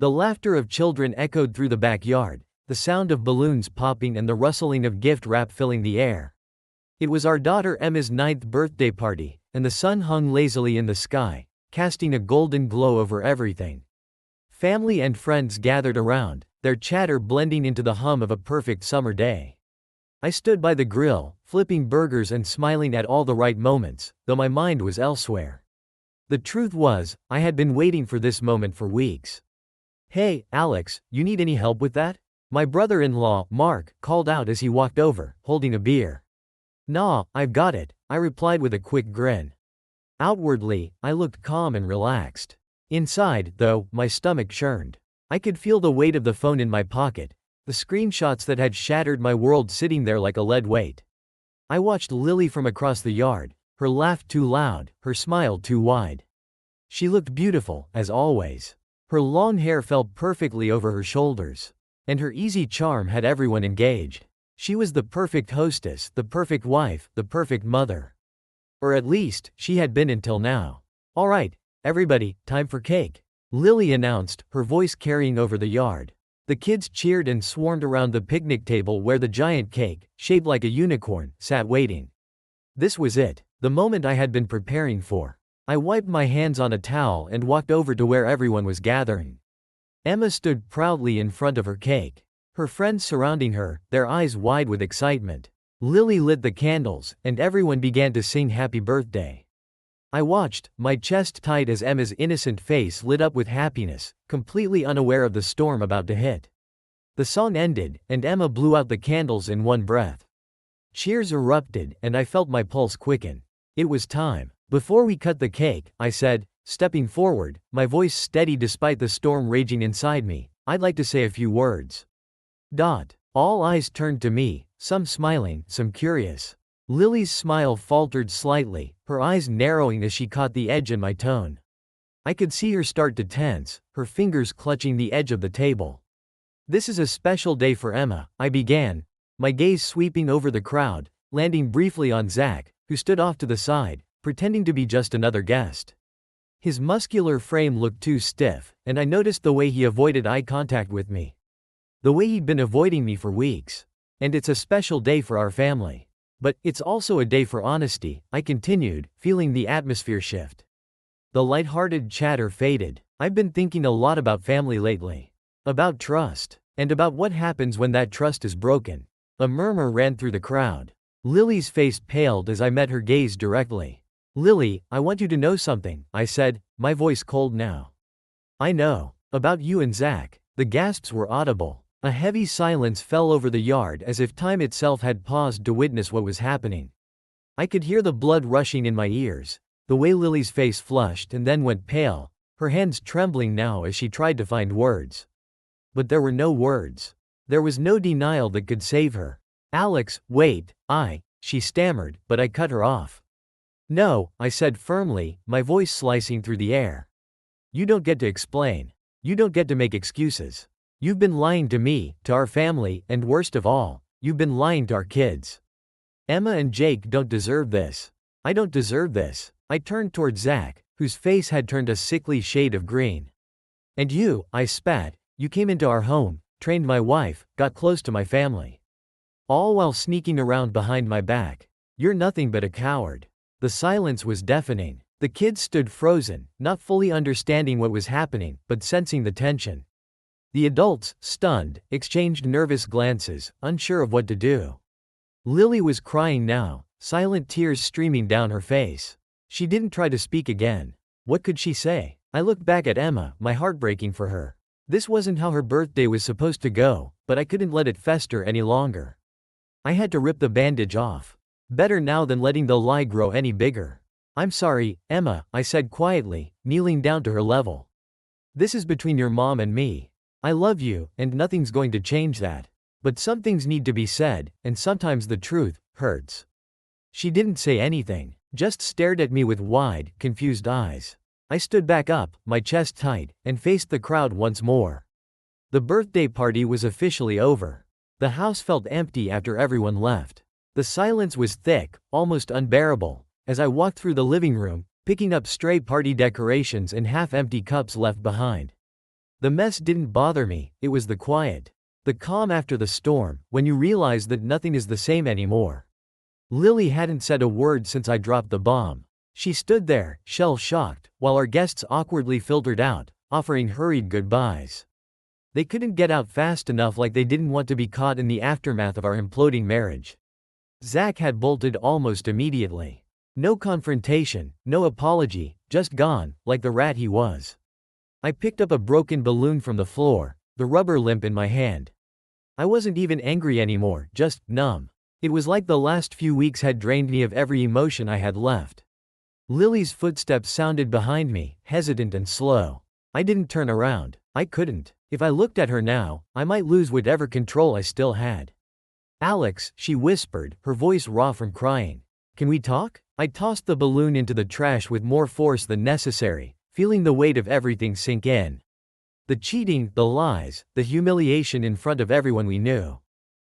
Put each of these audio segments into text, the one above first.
The laughter of children echoed through the backyard, the sound of balloons popping and the rustling of gift wrap filling the air. It was our daughter Emma's 9th birthday party, and the sun hung lazily in the sky, casting a golden glow over everything. Family and friends gathered around, their chatter blending into the hum of a perfect summer day. I stood by the grill, flipping burgers and smiling at all the right moments, though my mind was elsewhere. The truth was, I had been waiting for this moment for weeks. "Hey, Alex, you need any help with that?" My brother-in-law, Mark, called out as he walked over, holding a beer. "Nah, I've got it," I replied with a quick grin. Outwardly, I looked calm and relaxed. Inside, though, my stomach churned. I could feel the weight of the phone in my pocket, the screenshots that had shattered my world sitting there like a lead weight. I watched Lily from across the yard, her laugh too loud, her smile too wide. She looked beautiful, as always. Her long hair fell perfectly over her shoulders, and her easy charm had everyone engaged. She was the perfect hostess, the perfect wife, the perfect mother. Or at least, she had been until now. "All right, everybody, time for cake," Lily announced, her voice carrying over the yard. The kids cheered and swarmed around the picnic table where the giant cake, shaped like a unicorn, sat waiting. This was it, the moment I had been preparing for. I wiped my hands on a towel and walked over to where everyone was gathering. Emma stood proudly in front of her cake, her friends surrounding her, their eyes wide with excitement. Lily lit the candles, and everyone began to sing happy birthday. I watched, my chest tight as Emma's innocent face lit up with happiness, completely unaware of the storm about to hit. The song ended, and Emma blew out the candles in one breath. Cheers erupted, and I felt my pulse quicken. It was time. "Before we cut the cake," I said, stepping forward, my voice steady despite the storm raging inside me, "I'd like to say a few words." All eyes turned to me, some smiling, some curious. Lily's smile faltered slightly, her eyes narrowing as she caught the edge in my tone. I could see her start to tense, her fingers clutching the edge of the table. "This is a special day for Emma," I began, my gaze sweeping over the crowd, landing briefly on Zack, who stood off to the side, pretending to be just another guest. His muscular frame looked too stiff, and I noticed the way he avoided eye contact with me. The way he'd been avoiding me for weeks. "And it's a special day for our family. But it's also a day for honesty," I continued, feeling the atmosphere shift. The light-hearted chatter faded. "I've been thinking a lot about family lately. About trust. And about what happens when that trust is broken." A murmur ran through the crowd. Lily's face paled as I met her gaze directly. "Lily, I want you to know something," I said, my voice cold now. "I know. About you and Zack." The gasps were audible. A heavy silence fell over the yard as if time itself had paused to witness what was happening. I could hear the blood rushing in my ears, the way Lily's face flushed and then went pale, her hands trembling now as she tried to find words. But there were no words. There was no denial that could save her. "Alex, wait, she stammered, but I cut her off. "No," I said firmly, my voice slicing through the air. "You don't get to explain. You don't get to make excuses. You've been lying to me, to our family, and worst of all, you've been lying to our kids. Emma and Jake don't deserve this. I don't deserve this." I turned toward Zack, whose face had turned a sickly shade of green. "And you," I spat, "you came into our home, trained my wife, got close to my family. All while sneaking around behind my back. You're nothing but a coward." The silence was deafening. The kids stood frozen, not fully understanding what was happening, but sensing the tension. The adults, stunned, exchanged nervous glances, unsure of what to do. Lily was crying now, silent tears streaming down her face. She didn't try to speak again. What could she say? I looked back at Emma, my heart breaking for her. This wasn't how her birthday was supposed to go, but I couldn't let it fester any longer. I had to rip the bandage off. Better now than letting the lie grow any bigger. "I'm sorry, Emma," I said quietly, kneeling down to her level. "This is between your mom and me. I love you, and nothing's going to change that. But some things need to be said, and sometimes the truth hurts." She didn't say anything, just stared at me with wide, confused eyes. I stood back up, my chest tight, and faced the crowd once more. The birthday party was officially over. The house felt empty after everyone left. The silence was thick, almost unbearable, as I walked through the living room, picking up stray party decorations and half-empty cups left behind. The mess didn't bother me, it was the quiet. The calm after the storm, when you realize that nothing is the same anymore. Lily hadn't said a word since I dropped the bomb. She stood there, shell-shocked, while our guests awkwardly filtered out, offering hurried goodbyes. They couldn't get out fast enough, like they didn't want to be caught in the aftermath of our imploding marriage. Zack had bolted almost immediately. No confrontation, no apology, just gone, like the rat he was. I picked up a broken balloon from the floor, the rubber limp in my hand. I wasn't even angry anymore, just numb. It was like the last few weeks had drained me of every emotion I had left. Lily's footsteps sounded behind me, hesitant and slow. I didn't turn around. I couldn't. If I looked at her now, I might lose whatever control I still had. "Alex," she whispered, her voice raw from crying. "Can we talk?" I tossed the balloon into the trash with more force than necessary, feeling the weight of everything sink in. The cheating, the lies, the humiliation in front of everyone we knew.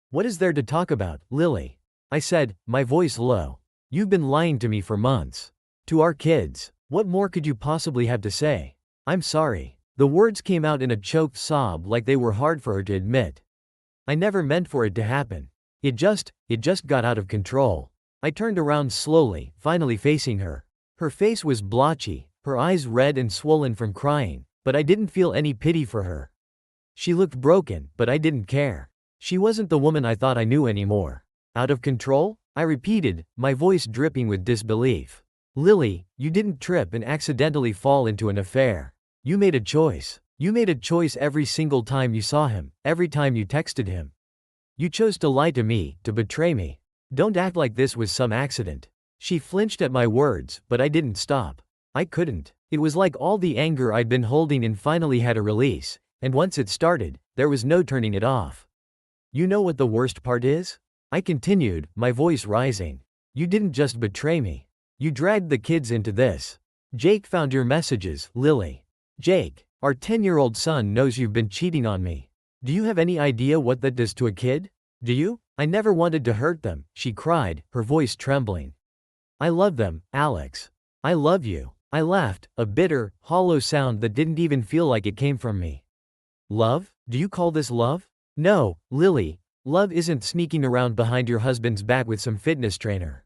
"What is there to talk about, Lily?" I said, my voice low. "You've been lying to me for months. To our kids. What more could you possibly have to say?" "I'm sorry." The words came out in a choked sob, like they were hard for her to admit. "I never meant for it to happen. It just got out of control." I turned around slowly, finally facing her. Her face was blotchy, her eyes red and swollen from crying, but I didn't feel any pity for her. She looked broken, but I didn't care. She wasn't the woman I thought I knew anymore. "Out of control?" I repeated, my voice dripping with disbelief. "Lily, you didn't trip and accidentally fall into an affair. You made a choice. You made a choice every single time you saw him, every time you texted him. You chose to lie to me, to betray me. Don't act like this was some accident." She flinched at my words, but I didn't stop. I couldn't. It was like all the anger I'd been holding in finally had a release, and once it started, there was no turning it off. "You know what the worst part is?" I continued, my voice rising. "You didn't just betray me. You dragged the kids into this. Jake found your messages, Lily. Jake, our 10-year-old son, knows you've been cheating on me. Do you have any idea what that does to a kid? Do you?" "I never wanted to hurt them," she cried, her voice trembling. "I love them, Alex. I love you." I laughed, a bitter, hollow sound that didn't even feel like it came from me. "Love? Do you call this love?" "No, Lily. Love isn't sneaking around behind your husband's back with some fitness trainer.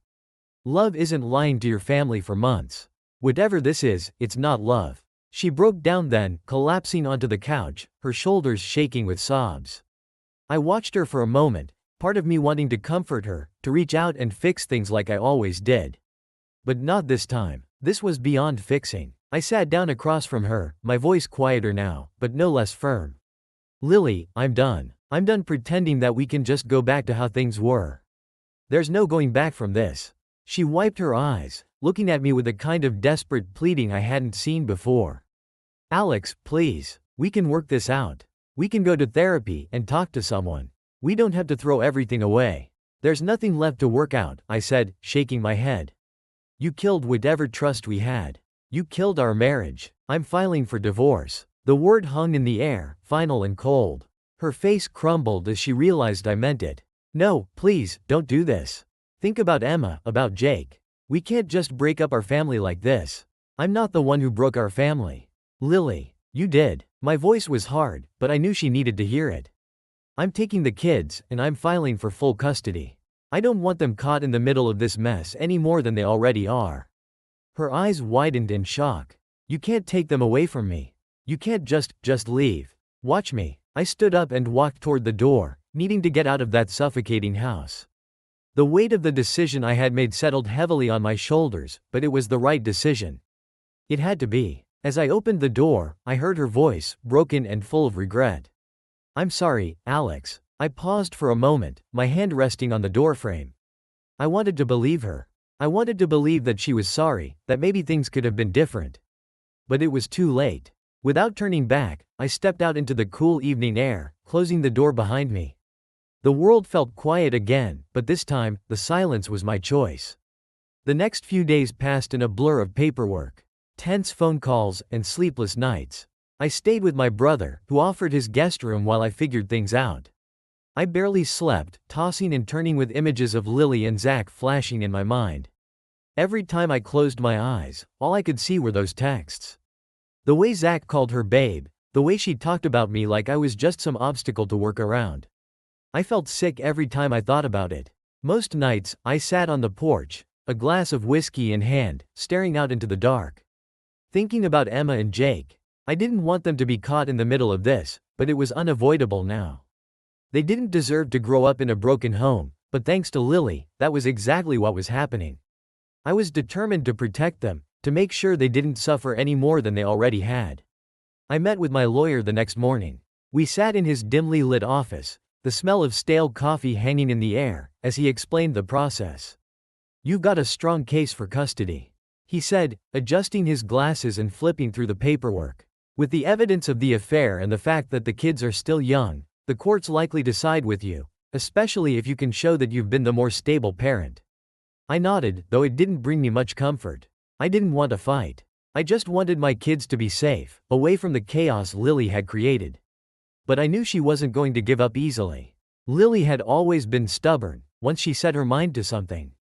Love isn't lying to your family for months. Whatever this is, it's not love." She broke down then, collapsing onto the couch, her shoulders shaking with sobs. I watched her for a moment, part of me wanting to comfort her, to reach out and fix things like I always did. But not this time. This was beyond fixing. I sat down across from her, my voice quieter now, but no less firm. "Lily, I'm done. I'm done pretending that we can just go back to how things were. There's no going back from this." She wiped her eyes, looking at me with a kind of desperate pleading I hadn't seen before. "Alex, please. We can work this out. We can go to therapy and talk to someone. We don't have to throw everything away. There's nothing left to work out," I said, shaking my head. "You killed whatever trust we had. You killed our marriage. I'm filing for divorce." The word hung in the air, final and cold. Her face crumbled as she realized I meant it. "No, please, don't do this. Think about Emma, about Jake. We can't just break up our family like this. I'm not the one who broke our family. Lily, you did." My voice was hard, but I knew she needed to hear it. "I'm taking the kids, and I'm filing for full custody. I don't want them caught in the middle of this mess any more than they already are." Her eyes widened in shock. "You can't take them away from me. You can't just leave. Watch me." I stood up and walked toward the door, needing to get out of that suffocating house. The weight of the decision I had made settled heavily on my shoulders, but it was the right decision. It had to be. As I opened the door, I heard her voice, broken and full of regret. "I'm sorry, Alex." I paused for a moment, my hand resting on the doorframe. I wanted to believe her. I wanted to believe that she was sorry, that maybe things could have been different. But it was too late. Without turning back, I stepped out into the cool evening air, closing the door behind me. The world felt quiet again, but this time, the silence was my choice. The next few days passed in a blur of paperwork, tense phone calls, and sleepless nights. I stayed with my brother, who offered his guest room while I figured things out. I barely slept, tossing and turning with images of Lily and Zack flashing in my mind. Every time I closed my eyes, all I could see were those texts. The way Zack called her babe, The way she talked about me like I was just some obstacle to work around. I felt sick every time I thought about it. Most nights, I sat on the porch, a glass of whiskey in hand, staring out into the dark. Thinking about Emma and Jake. I didn't want them to be caught in the middle of this, but it was unavoidable now. They didn't deserve to grow up in a broken home, but thanks to Lily, that was exactly what was happening. I was determined to protect them, to make sure they didn't suffer any more than they already had. I met with my lawyer the next morning. We sat in his dimly lit office, the smell of stale coffee hanging in the air, as he explained the process. "You've got a strong case for custody," he said, adjusting his glasses and flipping through the paperwork. "With the evidence of the affair and the fact that the kids are still young, the court's likely to side with you, especially if you can show that you've been the more stable parent." I nodded, though it didn't bring me much comfort. I didn't want to fight. I just wanted my kids to be safe, away from the chaos Lily had created. But I knew she wasn't going to give up easily. Lily had always been stubborn, once she set her mind to something.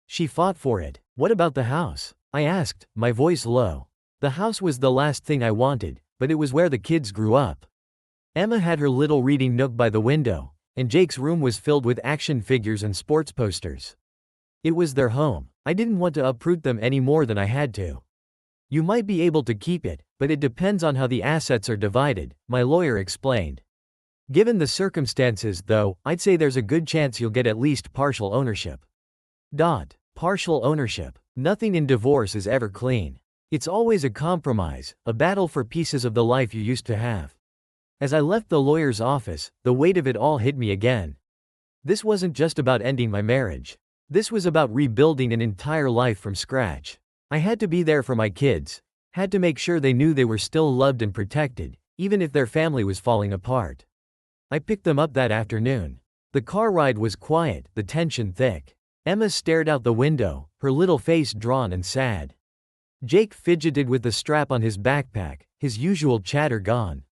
She fought for it. "What about the house?" I asked, my voice low. The house was the last thing I wanted, but it was where the kids grew up. Emma had her little reading nook by the window, and Jake's room was filled with action figures and sports posters. It was their home. I didn't want to uproot them any more than I had to. "You might be able to keep it, but it depends on how the assets are divided," my lawyer explained. "Given the circumstances, though, I'd say there's a good chance you'll get at least partial ownership." Partial ownership. Nothing in divorce is ever clean. It's always a compromise, a battle for pieces of the life you used to have. As I left the lawyer's office, the weight of it all hit me again. This wasn't just about ending my marriage. This was about rebuilding an entire life from scratch. I had to be there for my kids, had to make sure they knew they were still loved and protected, even if their family was falling apart. I picked them up that afternoon. The car ride was quiet, the tension thick. Emma stared out the window, her little face drawn and sad. Jake fidgeted with the strap on his backpack, his usual chatter gone.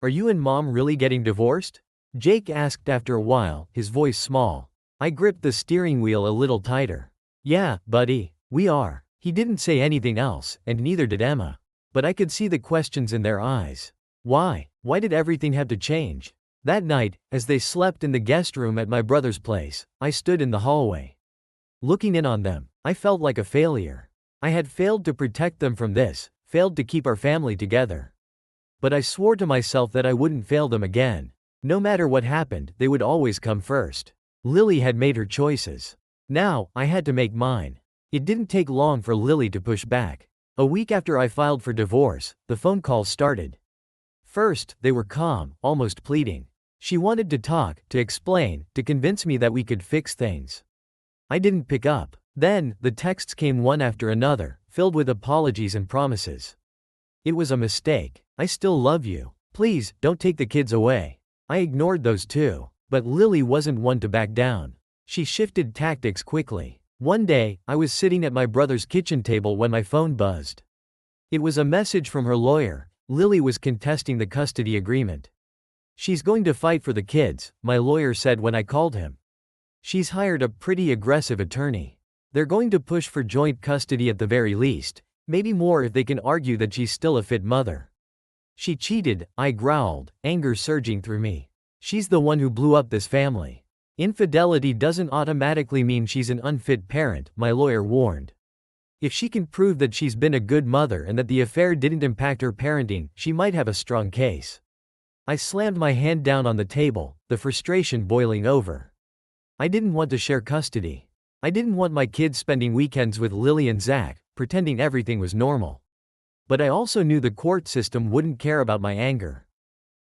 "Are you and Mom really getting divorced?" Jake asked after a while, his voice small. I gripped the steering wheel a little tighter. "Yeah, buddy, we are." He didn't say anything else, and neither did Emma. But I could see the questions in their eyes. Why? Why did everything have to change? That night, as they slept in the guest room at my brother's place, I stood in the hallway. Looking in on them, I felt like a failure. I had failed to protect them from this, failed to keep our family together. But I swore to myself that I wouldn't fail them again. No matter what happened, they would always come first. Lily had made her choices. Now, I had to make mine. It didn't take long for Lily to push back. A week after I filed for divorce, the phone calls started. First, they were calm, almost pleading. She wanted to talk, to explain, to convince me that we could fix things. I didn't pick up. Then, the texts came one after another, filled with apologies and promises. "It was a mistake. I still love you. Please, don't take the kids away." I ignored those too. But Lily wasn't one to back down. She shifted tactics quickly. One day, I was sitting at my brother's kitchen table when my phone buzzed. It was a message from her lawyer. Lily was contesting the custody agreement. "She's going to fight for the kids," my lawyer said when I called him. "She's hired a pretty aggressive attorney. They're going to push for joint custody at the very least, maybe more if they can argue that she's still a fit mother." "She cheated," I growled, anger surging through me. "She's the one who blew up this family." "Infidelity doesn't automatically mean she's an unfit parent," my lawyer warned. "If she can prove that she's been a good mother and that the affair didn't impact her parenting, she might have a strong case." I slammed my hand down on the table, the frustration boiling over. I didn't want to share custody. I didn't want my kids spending weekends with Lily and Zack, pretending everything was normal. But I also knew the court system wouldn't care about my anger.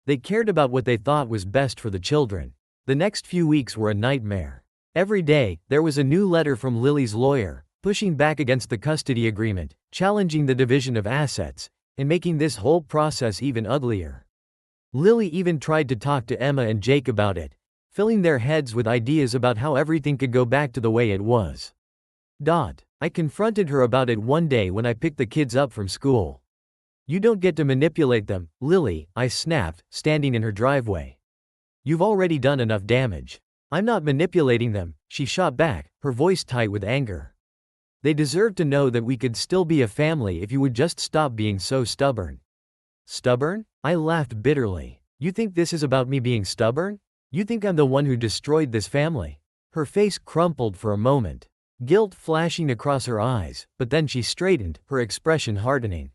They cared about what they thought was best for the children. The next few weeks were a nightmare. Every day, there was a new letter from Lily's lawyer, pushing back against the custody agreement, challenging the division of assets, and making this whole process even uglier. Lily even tried to talk to Emma and Jake about it, filling their heads with ideas about how everything could go back to the way it was. I confronted her about it one day when I picked the kids up from school. "You don't get to manipulate them, Lily," I snapped, standing in her driveway. "You've already done enough damage." "I'm not manipulating them," she shot back, her voice tight with anger. "They deserve to know that we could still be a family if you would just stop being so stubborn." Stubborn? I laughed bitterly. You think this is about me being stubborn? You think I'm the one who destroyed this family? Her face crumpled for a moment, guilt flashing across her eyes, but then she straightened, her expression hardening.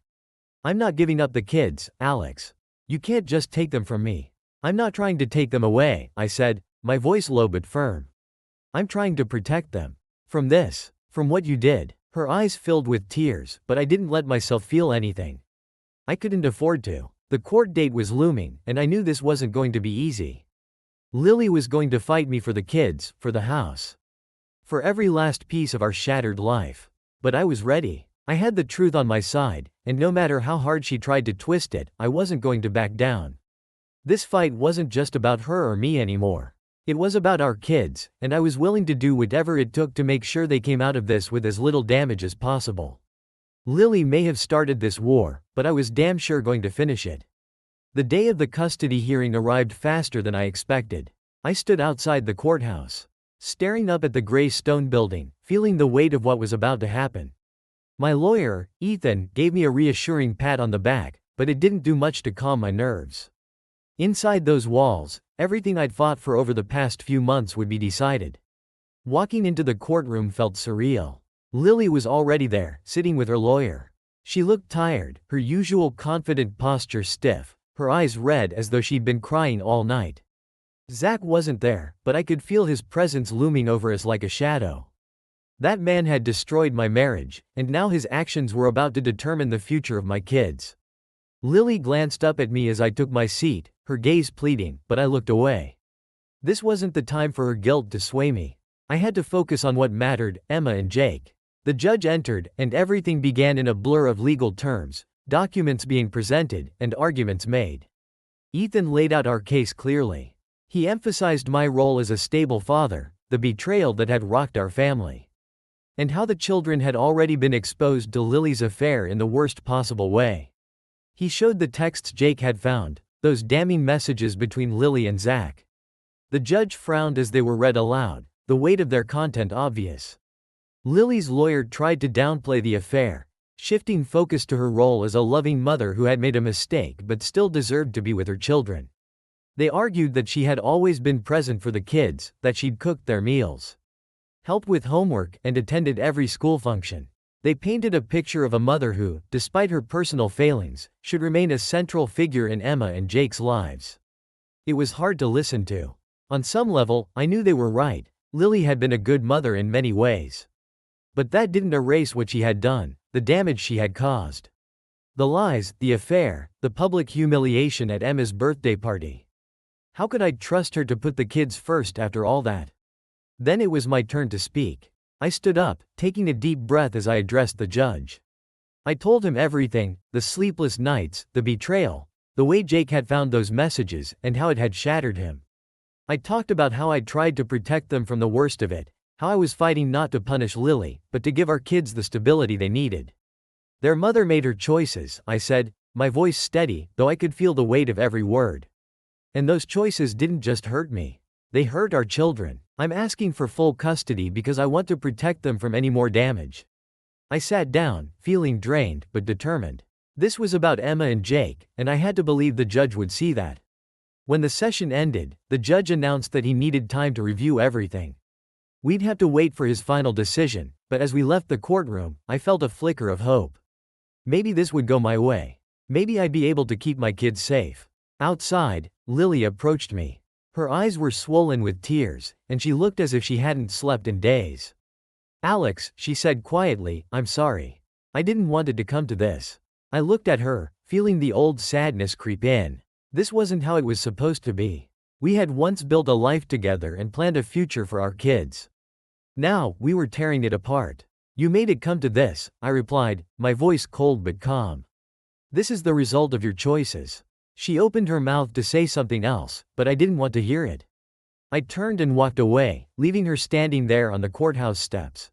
I'm not giving up the kids, Alex. You can't just take them from me. I'm not trying to take them away, I said, my voice low but firm. I'm trying to protect them. From this. From what you did. Her eyes filled with tears, but I didn't let myself feel anything. I couldn't afford to. The court date was looming, and I knew this wasn't going to be easy. Lily was going to fight me for the kids, for the house. For every last piece of our shattered life. But I was ready. I had the truth on my side, and no matter how hard she tried to twist it, I wasn't going to back down. This fight wasn't just about her or me anymore. It was about our kids, and I was willing to do whatever it took to make sure they came out of this with as little damage as possible. Lily may have started this war, but I was damn sure going to finish it. The day of the custody hearing arrived faster than I expected. I stood outside the courthouse, staring up at the gray stone building, feeling the weight of what was about to happen. My lawyer, Ethan, gave me a reassuring pat on the back, but it didn't do much to calm my nerves. Inside those walls, everything I'd fought for over the past few months would be decided. Walking into the courtroom felt surreal. Lily was already there, sitting with her lawyer. She looked tired, her usual confident posture stiff, her eyes red as though she'd been crying all night. Zack wasn't there, but I could feel his presence looming over us like a shadow. That man had destroyed my marriage, and now his actions were about to determine the future of my kids. Lily glanced up at me as I took my seat, her gaze pleading, but I looked away. This wasn't the time for her guilt to sway me. I had to focus on what mattered, Emma and Jake. The judge entered, and everything began in a blur of legal terms, documents being presented, and arguments made. Ethan laid out our case clearly. He emphasized my role as a stable father, the betrayal that had rocked our family, and how the children had already been exposed to Lily's affair in the worst possible way. He showed the texts Jake had found, those damning messages between Lily and Zack. The judge frowned as they were read aloud, the weight of their content obvious. Lily's lawyer tried to downplay the affair, shifting focus to her role as a loving mother who had made a mistake but still deserved to be with her children. They argued that she had always been present for the kids, that she'd cooked their meals, helped with homework, and attended every school function. They painted a picture of a mother who, despite her personal failings, should remain a central figure in Emma and Jake's lives. It was hard to listen to. On some level, I knew they were right. Lily had been a good mother in many ways. But that didn't erase what she had done, the damage she had caused. The lies, the affair, the public humiliation at Emma's birthday party. How could I trust her to put the kids first after all that? Then it was my turn to speak. I stood up, taking a deep breath as I addressed the judge. I told him everything, the sleepless nights, the betrayal, the way Jake had found those messages, and how it had shattered him. I talked about how I'd tried to protect them from the worst of it, how I was fighting not to punish Lily, but to give our kids the stability they needed. Their mother made her choices, I said, my voice steady, though I could feel the weight of every word. And those choices didn't just hurt me. They hurt our children. I'm asking for full custody because I want to protect them from any more damage. I sat down, feeling drained, but determined. This was about Emma and Jake, and I had to believe the judge would see that. When the session ended, the judge announced that he needed time to review everything. We'd have to wait for his final decision, but as we left the courtroom, I felt a flicker of hope. Maybe this would go my way. Maybe I'd be able to keep my kids safe. Outside, Lily approached me. Her eyes were swollen with tears, and she looked as if she hadn't slept in days. Alex, she said quietly, I'm sorry. I didn't want it to come to this. I looked at her, feeling the old sadness creep in. This wasn't how it was supposed to be. We had once built a life together and planned a future for our kids. Now, we were tearing it apart. You made it come to this, I replied, my voice cold but calm. This is the result of your choices. She opened her mouth to say something else, but I didn't want to hear it. I turned and walked away, leaving her standing there on the courthouse steps.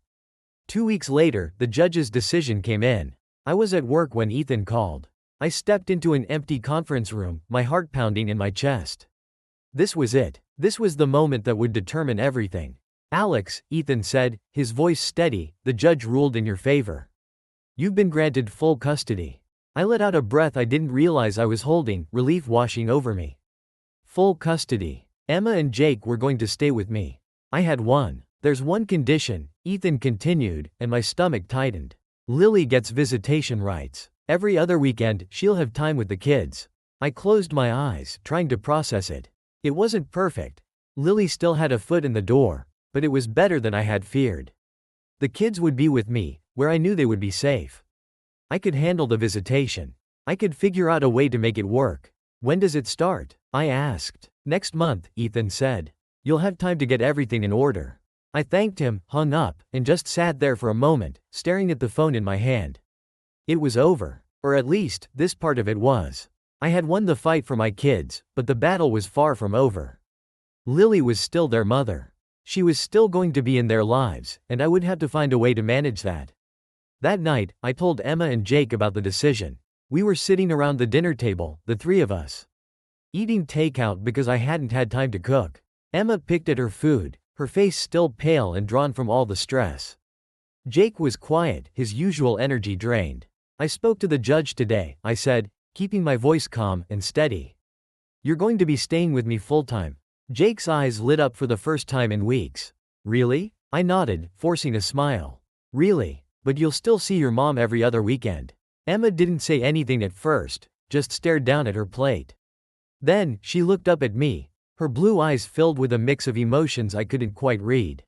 2 weeks later, the judge's decision came in. I was at work when Ethan called. I stepped into an empty conference room, my heart pounding in my chest. This was it. This was the moment that would determine everything. Alex, Ethan said, his voice steady, the judge ruled in your favor. You've been granted full custody. I let out a breath I didn't realize I was holding, relief washing over me. Full custody. Emma and Jake were going to stay with me. I had one. There's one condition, Ethan continued, and my stomach tightened. Lily gets visitation rights. Every other weekend, she'll have time with the kids. I closed my eyes, trying to process it. It wasn't perfect. Lily still had a foot in the door, but it was better than I had feared. The kids would be with me, where I knew they would be safe. I could handle the visitation. I could figure out a way to make it work. When does it start? I asked. Next month, Ethan said. You'll have time to get everything in order. I thanked him, hung up, and just sat there for a moment, staring at the phone in my hand. It was over. Or at least, this part of it was. I had won the fight for my kids, but the battle was far from over. Lily was still their mother. She was still going to be in their lives, and I would have to find a way to manage that. That night, I told Emma and Jake about the decision. We were sitting around the dinner table, the three of us. Eating takeout because I hadn't had time to cook. Emma picked at her food, her face still pale and drawn from all the stress. Jake was quiet, his usual energy drained. I spoke to the judge today, I said, keeping my voice calm and steady. You're going to be staying with me full-time. Jake's eyes lit up for the first time in weeks. Really? I nodded, forcing a smile. Really? But you'll still see your mom every other weekend. Emma didn't say anything at first, just stared down at her plate. Then, she looked up at me, her blue eyes filled with a mix of emotions I couldn't quite read.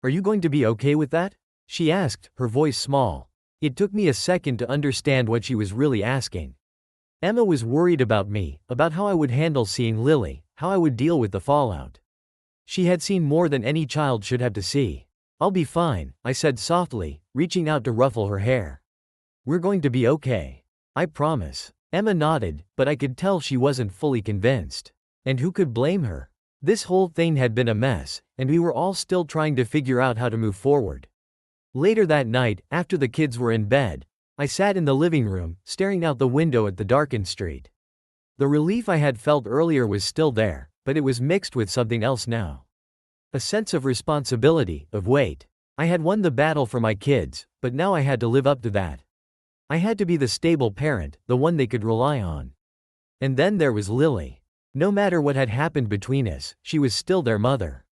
Are you going to be okay with that? She asked, her voice small. It took me a second to understand what she was really asking. Emma was worried about me, about how I would handle seeing Lily, how I would deal with the fallout. She had seen more than any child should have to see. I'll be fine, I said softly, reaching out to ruffle her hair. We're going to be okay. I promise. Emma nodded, but I could tell she wasn't fully convinced. And who could blame her? This whole thing had been a mess, and we were all still trying to figure out how to move forward. Later that night, after the kids were in bed, I sat in the living room, staring out the window at the darkened street. The relief I had felt earlier was still there, but it was mixed with something else now. A sense of responsibility, of weight. I had won the battle for my kids, but now I had to live up to that. I had to be the stable parent, the one they could rely on. And then there was Lily. No matter what had happened between us, she was still their mother.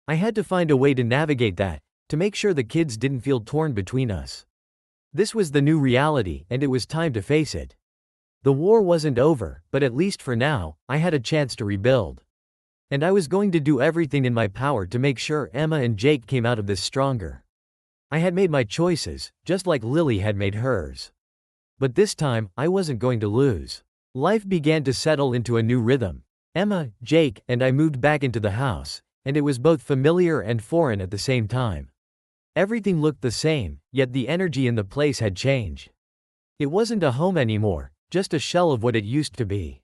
I had to find a way to navigate that, to make sure the kids didn't feel torn between us. This was the new reality, and it was time to face it. The war wasn't over, but at least for now, I had a chance to rebuild. And I was going to do everything in my power to make sure Emma and Jake came out of this stronger. I had made my choices, just like Lily had made hers. But this time, I wasn't going to lose. Life began to settle into a new rhythm. Emma, Jake, and I moved back into the house, and it was both familiar and foreign at the same time. Everything looked the same, yet the energy in the place had changed. It wasn't a home anymore, just a shell of what it used to be.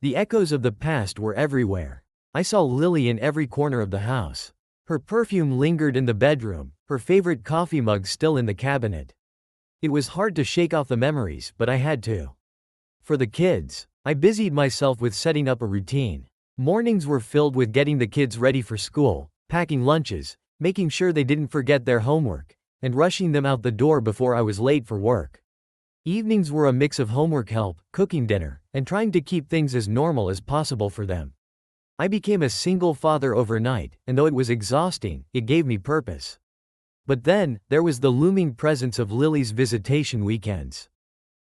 The echoes of the past were everywhere. I saw Lily in every corner of the house. Her perfume lingered in the bedroom, her favorite coffee mug still in the cabinet. It was hard to shake off the memories, but I had to. For the kids, I busied myself with setting up a routine. Mornings were filled with getting the kids ready for school, packing lunches, making sure they didn't forget their homework, and rushing them out the door before I was late for work. Evenings were a mix of homework help, cooking dinner, and trying to keep things as normal as possible for them. I became a single father overnight, and though it was exhausting, it gave me purpose. But then, there was the looming presence of Lily's visitation weekends.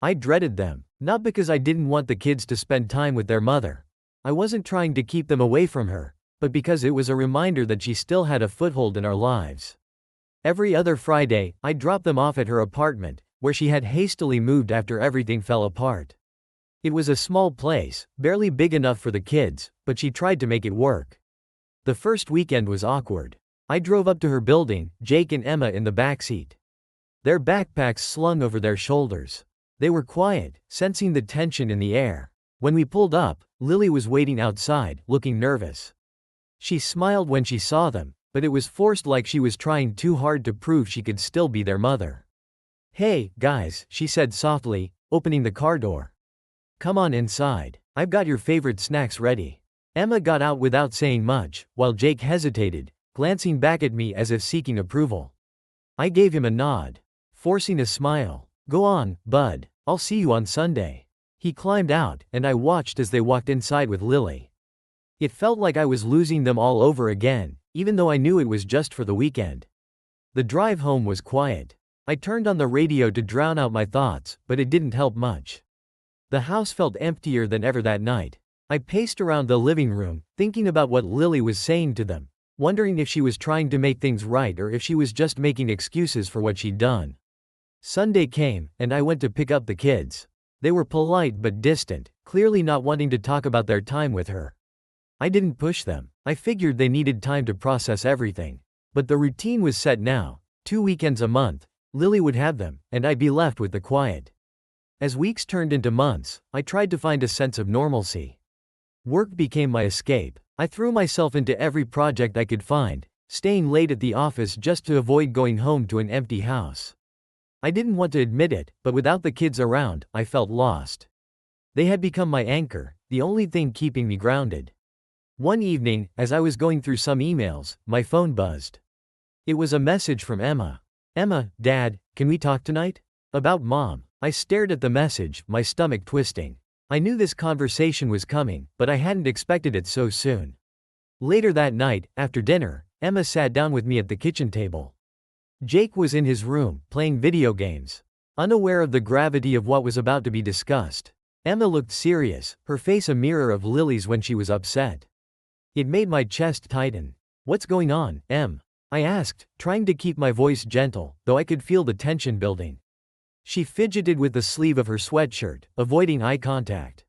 I dreaded them, not because I didn't want the kids to spend time with their mother. I wasn't trying to keep them away from her, but because it was a reminder that she still had a foothold in our lives. Every other Friday, I'd drop them off at her apartment, where she had hastily moved after everything fell apart. It was a small place, barely big enough for the kids, but she tried to make it work. The first weekend was awkward. I drove up to her building, Jake and Emma in the backseat. Their backpacks slung over their shoulders. They were quiet, sensing the tension in the air. When we pulled up, Lily was waiting outside, looking nervous. She smiled when she saw them, but it was forced, like she was trying too hard to prove she could still be their mother. "Hey, guys," she said softly, opening the car door. "Come on inside. I've got your favorite snacks ready." Emma got out without saying much, while Jake hesitated, glancing back at me as if seeking approval. I gave him a nod, forcing a smile. "Go on, bud. I'll see you on Sunday. He climbed out, and I watched as they walked inside with Lily. It felt like I was losing them all over again, even though I knew it was just for the weekend. The drive home was quiet. I turned on the radio to drown out my thoughts, but it didn't help much. The house felt emptier than ever that night. I paced around the living room, thinking about what Lily was saying to them, wondering if she was trying to make things right or if she was just making excuses for what she'd done. Sunday came, and I went to pick up the kids. They were polite but distant, clearly not wanting to talk about their time with her. I didn't push them. I figured they needed time to process everything. But the routine was set now. 2 weekends a month, Lily would have them, and I'd be left with the quiet. As weeks turned into months, I tried to find a sense of normalcy. Work became my escape. I threw myself into every project I could find, staying late at the office just to avoid going home to an empty house. I didn't want to admit it, but without the kids around, I felt lost. They had become my anchor, the only thing keeping me grounded. One evening, as I was going through some emails, my phone buzzed. It was a message from Emma. "Emma, Dad, can we talk tonight?" "About Mom." I stared at the message, my stomach twisting. I knew this conversation was coming, but I hadn't expected it so soon. Later that night, after dinner, Emma sat down with me at the kitchen table. Jake was in his room, playing video games. Unaware of the gravity of what was about to be discussed, Emma looked serious, her face a mirror of Lily's when she was upset. It made my chest tighten. "What's going on, Em?" I asked, trying to keep my voice gentle, though I could feel the tension building. She fidgeted with the sleeve of her sweatshirt, avoiding eye contact.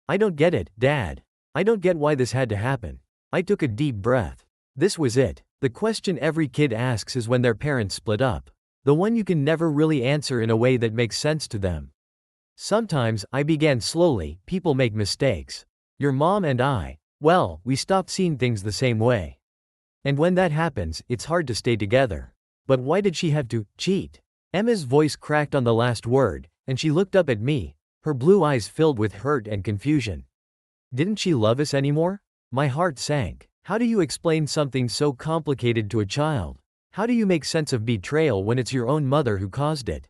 "I don't get it, Dad. I don't get why this had to happen." I took a deep breath. This was it. The question every kid asks is when their parents split up. The one you can never really answer in a way that makes sense to them. "Sometimes," I began slowly, "people make mistakes. Your mom and I, well, we stopped seeing things the same way. And when that happens, it's hard to stay together." "But why did she have to cheat?" Emma's voice cracked on the last word, and she looked up at me, her blue eyes filled with hurt and confusion. "Didn't she love us anymore?" My heart sank. How do you explain something so complicated to a child? How do you make sense of betrayal when it's your own mother who caused it?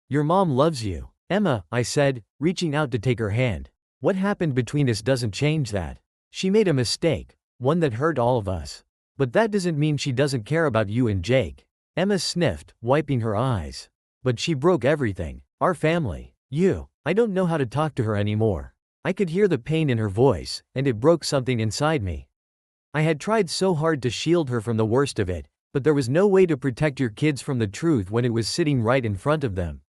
"Your mom loves you, Emma," I said, reaching out to take her hand. "What happened between us doesn't change that. She made a mistake, one that hurt all of us. But that doesn't mean she doesn't care about you and Jake." Emma sniffed, wiping her eyes. "But she broke everything. Our family. You." I don't know how to talk to her anymore. I could hear the pain in her voice, and it broke something inside me. I had tried so hard to shield her from the worst of it, but there was no way to protect your kids from the truth when it was sitting right in front of them.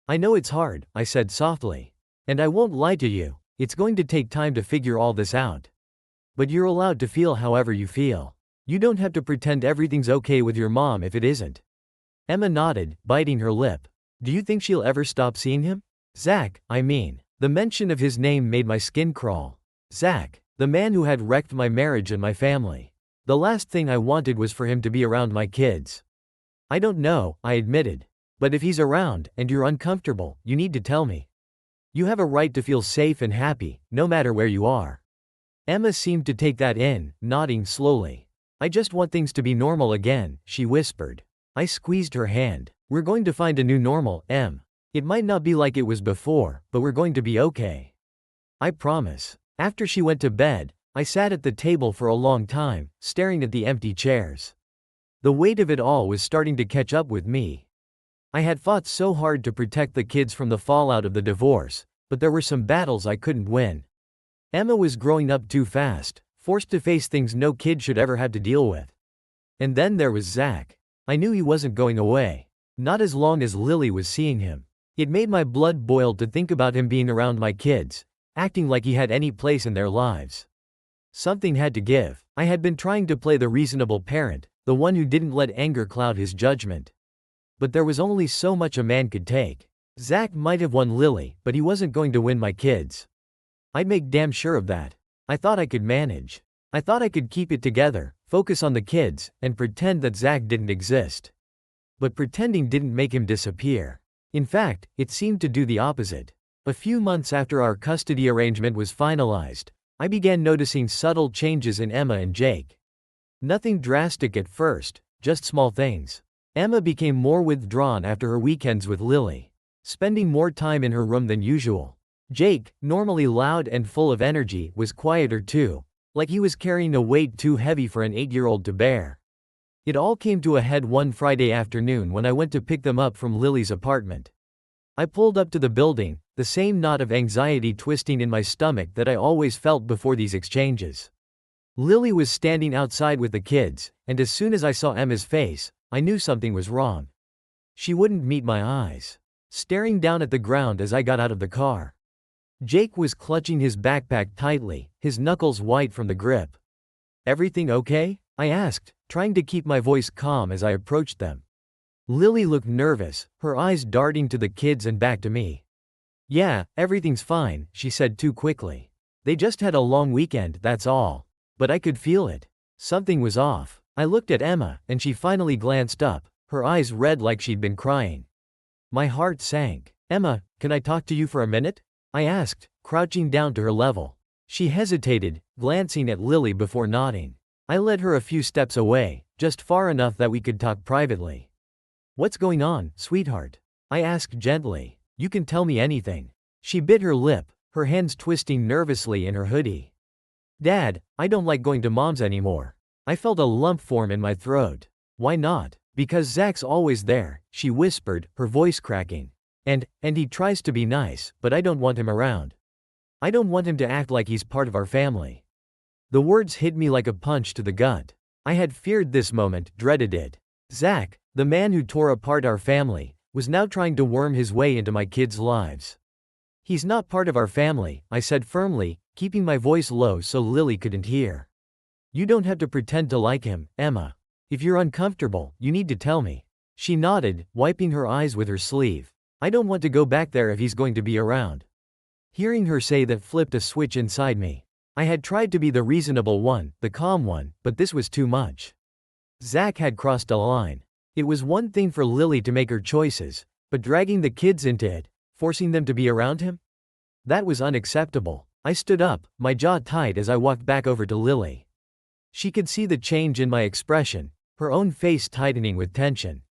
"I know it's hard," I said softly. "And I won't lie to you, it's going to take time to figure all this out. But you're allowed to feel however you feel. You don't have to pretend everything's okay with your mom if it isn't." Emma nodded, biting her lip. "Do you think she'll ever stop seeing him?" "Zack, I mean." The mention of his name made my skin crawl. Zack, the man who had wrecked my marriage and my family. The last thing I wanted was for him to be around my kids. "I don't know," I admitted. "But if he's around, and you're uncomfortable, you need to tell me. You have a right to feel safe and happy, no matter where you are." Emma seemed to take that in, nodding slowly. "I just want things to be normal again," she whispered. I squeezed her hand. "We're going to find a new normal, Em. It might not be like it was before, but we're going to be okay. I promise." After she went to bed, I sat at the table for a long time, staring at the empty chairs. The weight of it all was starting to catch up with me. I had fought so hard to protect the kids from the fallout of the divorce, but there were some battles I couldn't win. Emma was growing up too fast, forced to face things no kid should ever have to deal with. And then there was Zack. I knew he wasn't going away. Not as long as Lily was seeing him. It made my blood boil to think about him being around my kids, acting like he had any place in their lives. Something had to give. I had been trying to play the reasonable parent, the one who didn't let anger cloud his judgment. But there was only so much a man could take. Zack might have won Lily, but he wasn't going to win my kids. I'd make damn sure of that. I thought I could manage. I thought I could keep it together, focus on the kids, and pretend that Zack didn't exist. But pretending didn't make him disappear. In fact, it seemed to do the opposite. A few months after our custody arrangement was finalized, I began noticing subtle changes in Emma and Jake. Nothing drastic at first, just small things. Emma became more withdrawn after her weekends with Lily. spending more time in her room than usual. Jake, normally loud and full of energy, was quieter too, like he was carrying a weight too heavy for an 8-year-old to bear. It all came to a head one Friday afternoon when I went to pick them up from Lily's apartment. I pulled up to the building, the same knot of anxiety twisting in my stomach that I always felt before these exchanges. Lily was standing outside with the kids, and as soon as I saw Emma's face, I knew something was wrong. She wouldn't meet my eyes, staring down at the ground as I got out of the car. Jake was clutching his backpack tightly, his knuckles white from the grip. "Everything okay?" I asked, trying to keep my voice calm as I approached them. Lily looked nervous, her eyes darting to the kids and back to me. "Yeah, everything's fine," she said too quickly. "They just had a long weekend, that's all." But I could feel it. Something was off. I looked at Emma, and she finally glanced up, her eyes red like she'd been crying. My heart sank. "Emma, can I talk to you for a minute?" I asked, crouching down to her level. She hesitated, glancing at Lily before nodding. I led her a few steps away, just far enough that we could talk privately. "What's going on, sweetheart?" I asked gently. "You can tell me anything." She bit her lip, her hands twisting nervously in her hoodie. "Dad, I don't like going to Mom's anymore." I felt a lump form in my throat. "Why not?" "Because Zack's always there," she whispered, her voice cracking. And he tries to be nice, but I don't want him around. I don't want him to act like he's part of our family." The words hit me like a punch to the gut. I had feared this moment, dreaded it. Zack, the man who tore apart our family, was now trying to worm his way into my kids' lives. "He's not part of our family," I said firmly, keeping my voice low so Lily couldn't hear. "You don't have to pretend to like him, Emma. If you're uncomfortable, you need to tell me." She nodded, wiping her eyes with her sleeve. "I don't want to go back there if he's going to be around." Hearing her say that flipped a switch inside me. I had tried to be the reasonable one, the calm one, but this was too much. Zack had crossed a line. It was one thing for Lily to make her choices, but dragging the kids into it, forcing them to be around him? That was unacceptable. I stood up, my jaw tight as I walked back over to Lily. She could see the change in my expression, her own face tightening with tension.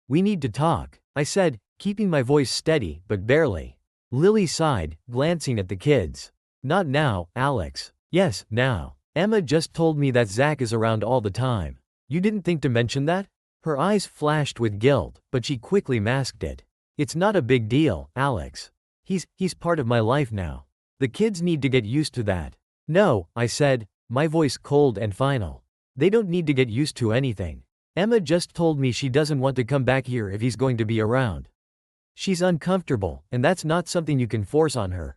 "We need to talk," I said, keeping my voice steady, but barely. Lily sighed, glancing at the kids. "Not now, Alex." "Yes, now. Emma just told me that Zack is around all the time. You didn't think to mention that?" Her eyes flashed with guilt, but she quickly masked it. "It's not a big deal, Alex. He's part of my life now. The kids need to get used to that." "No," I said, my voice cold and final. "They don't need to get used to anything. Emma just told me she doesn't want to come back here if he's going to be around. She's uncomfortable, and that's not something you can force on her."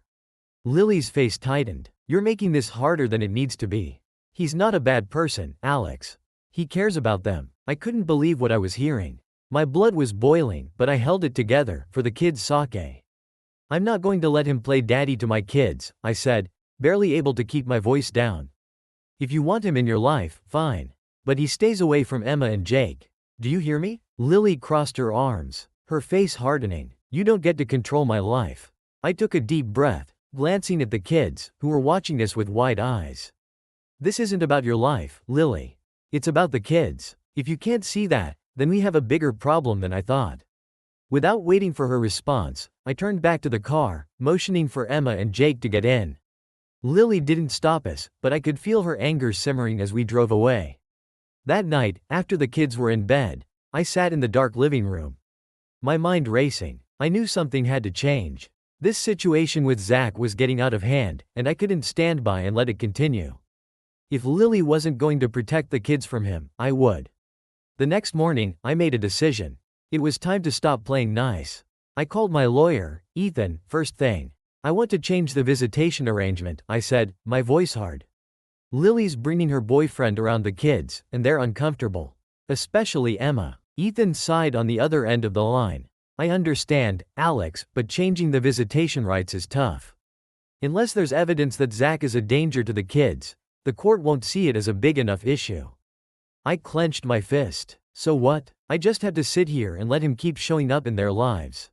Lily's face tightened. "You're making this harder than it needs to be. He's not a bad person, Alex. He cares about them." I couldn't believe what I was hearing. My blood was boiling, but I held it together, for the kids' sake. "I'm not going to let him play daddy to my kids," I said, barely able to keep my voice down. "If you want him in your life, fine. But he stays away from Emma and Jake. Do you hear me?" Lily crossed her arms, her face hardening. "You don't get to control my life." I took a deep breath, glancing at the kids, who were watching us with wide eyes. "This isn't about your life, Lily. It's about the kids. If you can't see that, then we have a bigger problem than I thought." Without waiting for her response, I turned back to the car, motioning for Emma and Jake to get in. Lily didn't stop us, but I could feel her anger simmering as we drove away. That night, after the kids were in bed, I sat in the dark living room. My mind racing. I knew something had to change. This situation with Zack was getting out of hand, and I couldn't stand by and let it continue. If Lily wasn't going to protect the kids from him, I would. The next morning, I made a decision. It was time to stop playing nice. I called my lawyer, Ethan, first thing. "I want to change the visitation arrangement," I said, my voice hard. "Lily's bringing her boyfriend around the kids, and they're uncomfortable. Especially Emma." Ethan sighed on the other end of the line. "I understand, Alex, but changing the visitation rights is tough. Unless there's evidence that Zack is a danger to the kids, the court won't see it as a big enough issue." I clenched my fist. So what? I just have to sit here and let him keep showing up in their lives.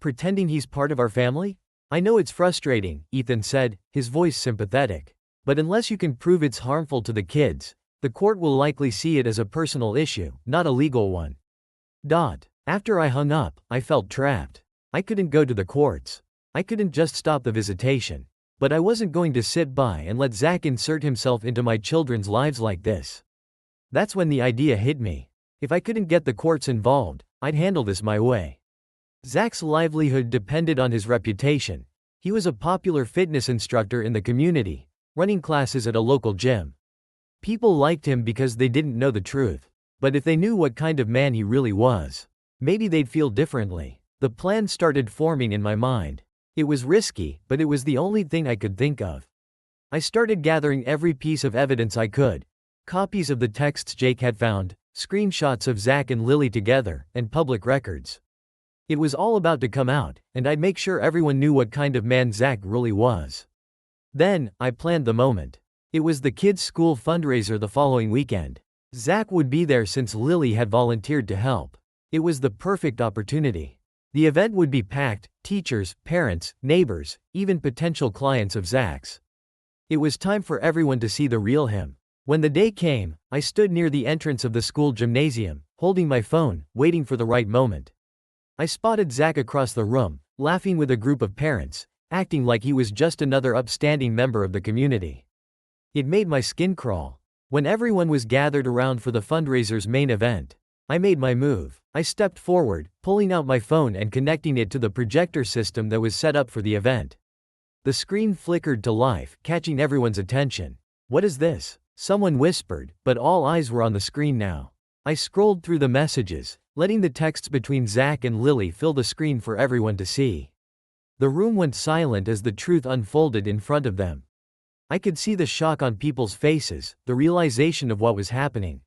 Pretending he's part of our family? "I know it's frustrating," Ethan said, his voice sympathetic. "But unless you can prove it's harmful to the kids, the court will likely see it as a personal issue, not a legal one." After I hung up, I felt trapped. I couldn't go to the courts. I couldn't just stop the visitation. But I wasn't going to sit by and let Zack insert himself into my children's lives like this. That's when the idea hit me. If I couldn't get the courts involved, I'd handle this my way. Zack's livelihood depended on his reputation. He was a popular fitness instructor in the community, running classes at a local gym. People liked him because they didn't know the truth. But if they knew what kind of man he really was, maybe they'd feel differently. The plan started forming in my mind. It was risky, but it was the only thing I could think of. I started gathering every piece of evidence I could. Copies of the texts Jake had found, screenshots of Zack and Lily together, and public records. It was all about to come out, and I'd make sure everyone knew what kind of man Zack really was. Then, I planned the moment. It was the kids' school fundraiser the following weekend. Zack would be there since Lily had volunteered to help. It was the perfect opportunity. The event would be packed, teachers, parents, neighbors, even potential clients of Zack's. It was time for everyone to see the real him. When the day came, I stood near the entrance of the school gymnasium, holding my phone, waiting for the right moment. I spotted Zack across the room, laughing with a group of parents, acting like he was just another upstanding member of the community. It made my skin crawl. When everyone was gathered around for the fundraiser's main event, I made my move. I stepped forward, pulling out my phone and connecting it to the projector system that was set up for the event. The screen flickered to life, catching everyone's attention. "What is this?" someone whispered, but all eyes were on the screen now. I scrolled through the messages, letting the texts between Zack and Lily fill the screen for everyone to see. The room went silent as the truth unfolded in front of them. I could see the shock on people's faces, the realization of what was happening.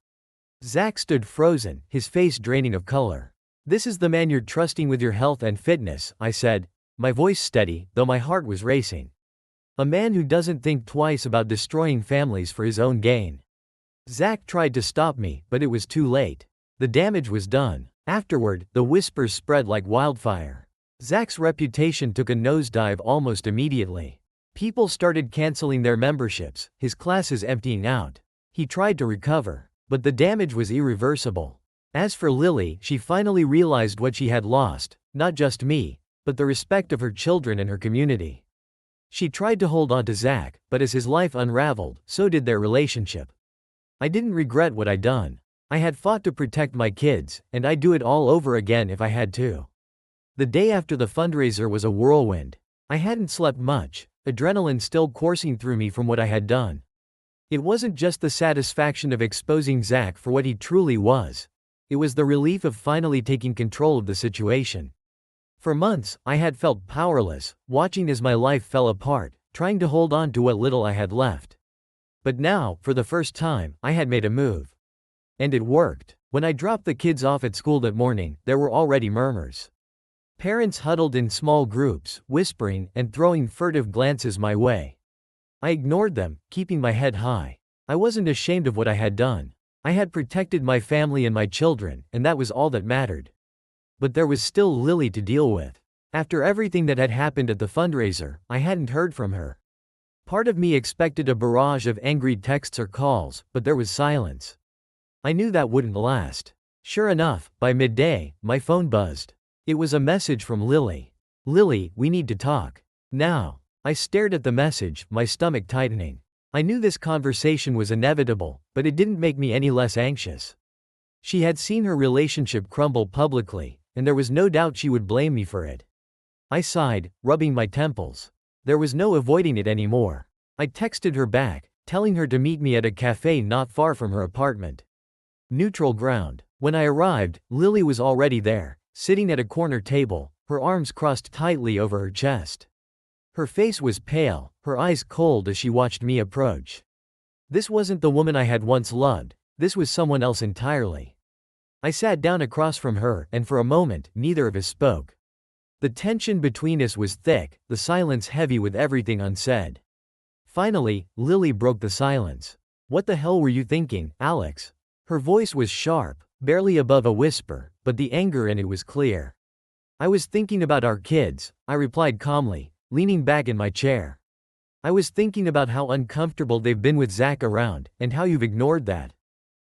Zack stood frozen, his face draining of color. "This is the man you're trusting with your health and fitness," I said, my voice steady, though my heart was racing. "A man who doesn't think twice about destroying families for his own gain." Zack tried to stop me, but it was too late. The damage was done. Afterward, the whispers spread like wildfire. Zack's reputation took a nosedive almost immediately. People started canceling their memberships, his classes emptying out. He tried to recover, but the damage was irreversible. As for Lily, she finally realized what she had lost, not just me, but the respect of her children and her community. She tried to hold on to Zack, but as his life unraveled, so did their relationship. I didn't regret what I'd done. I had fought to protect my kids, and I'd do it all over again if I had to. The day after the fundraiser was a whirlwind. I hadn't slept much, adrenaline still coursing through me from what I had done. It wasn't just the satisfaction of exposing Zack for what he truly was. It was the relief of finally taking control of the situation. For months, I had felt powerless, watching as my life fell apart, trying to hold on to what little I had left. But now, for the first time, I had made a move. And it worked. When I dropped the kids off at school that morning, there were already murmurs. Parents huddled in small groups, whispering and throwing furtive glances my way. I ignored them, keeping my head high. I wasn't ashamed of what I had done. I had protected my family and my children, and that was all that mattered. But there was still Lily to deal with. After everything that had happened at the fundraiser, I hadn't heard from her. Part of me expected a barrage of angry texts or calls, but there was silence. I knew that wouldn't last. Sure enough, by midday, my phone buzzed. It was a message from Lily. "Lily, we need to talk. Now." I stared at the message, my stomach tightening. I knew this conversation was inevitable, but it didn't make me any less anxious. She had seen her relationship crumble publicly, and there was no doubt she would blame me for it. I sighed, rubbing my temples. There was no avoiding it anymore. I texted her back, telling her to meet me at a cafe not far from her apartment. Neutral ground. When I arrived, Lily was already there, sitting at a corner table, her arms crossed tightly over her chest. Her face was pale, her eyes cold as she watched me approach. This wasn't the woman I had once loved, this was someone else entirely. I sat down across from her, and for a moment, neither of us spoke. The tension between us was thick, the silence heavy with everything unsaid. Finally, Lily broke the silence. "What the hell were you thinking, Alex?" Her voice was sharp, barely above a whisper, but the anger in it was clear. "I was thinking about our kids," I replied calmly, leaning back in my chair. "I was thinking about how uncomfortable they've been with Zack around, and how you've ignored that."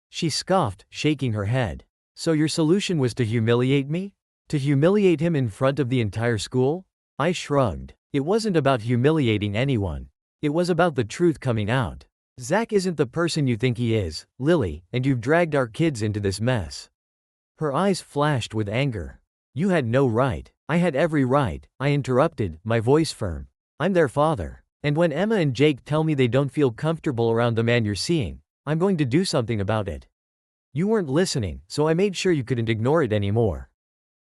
She scoffed, shaking her head. "So your solution was to humiliate me?" To humiliate him in front of the entire school? I shrugged. It wasn't about humiliating anyone. It was about the truth coming out. Zack isn't the person you think he is, Lily, and you've dragged our kids into this mess. Her eyes flashed with anger. You had no right. I had every right, I interrupted, my voice firm. I'm their father. And when Emma and Jake tell me they don't feel comfortable around the man you're seeing, I'm going to do something about it. You weren't listening, so I made sure you couldn't ignore it anymore.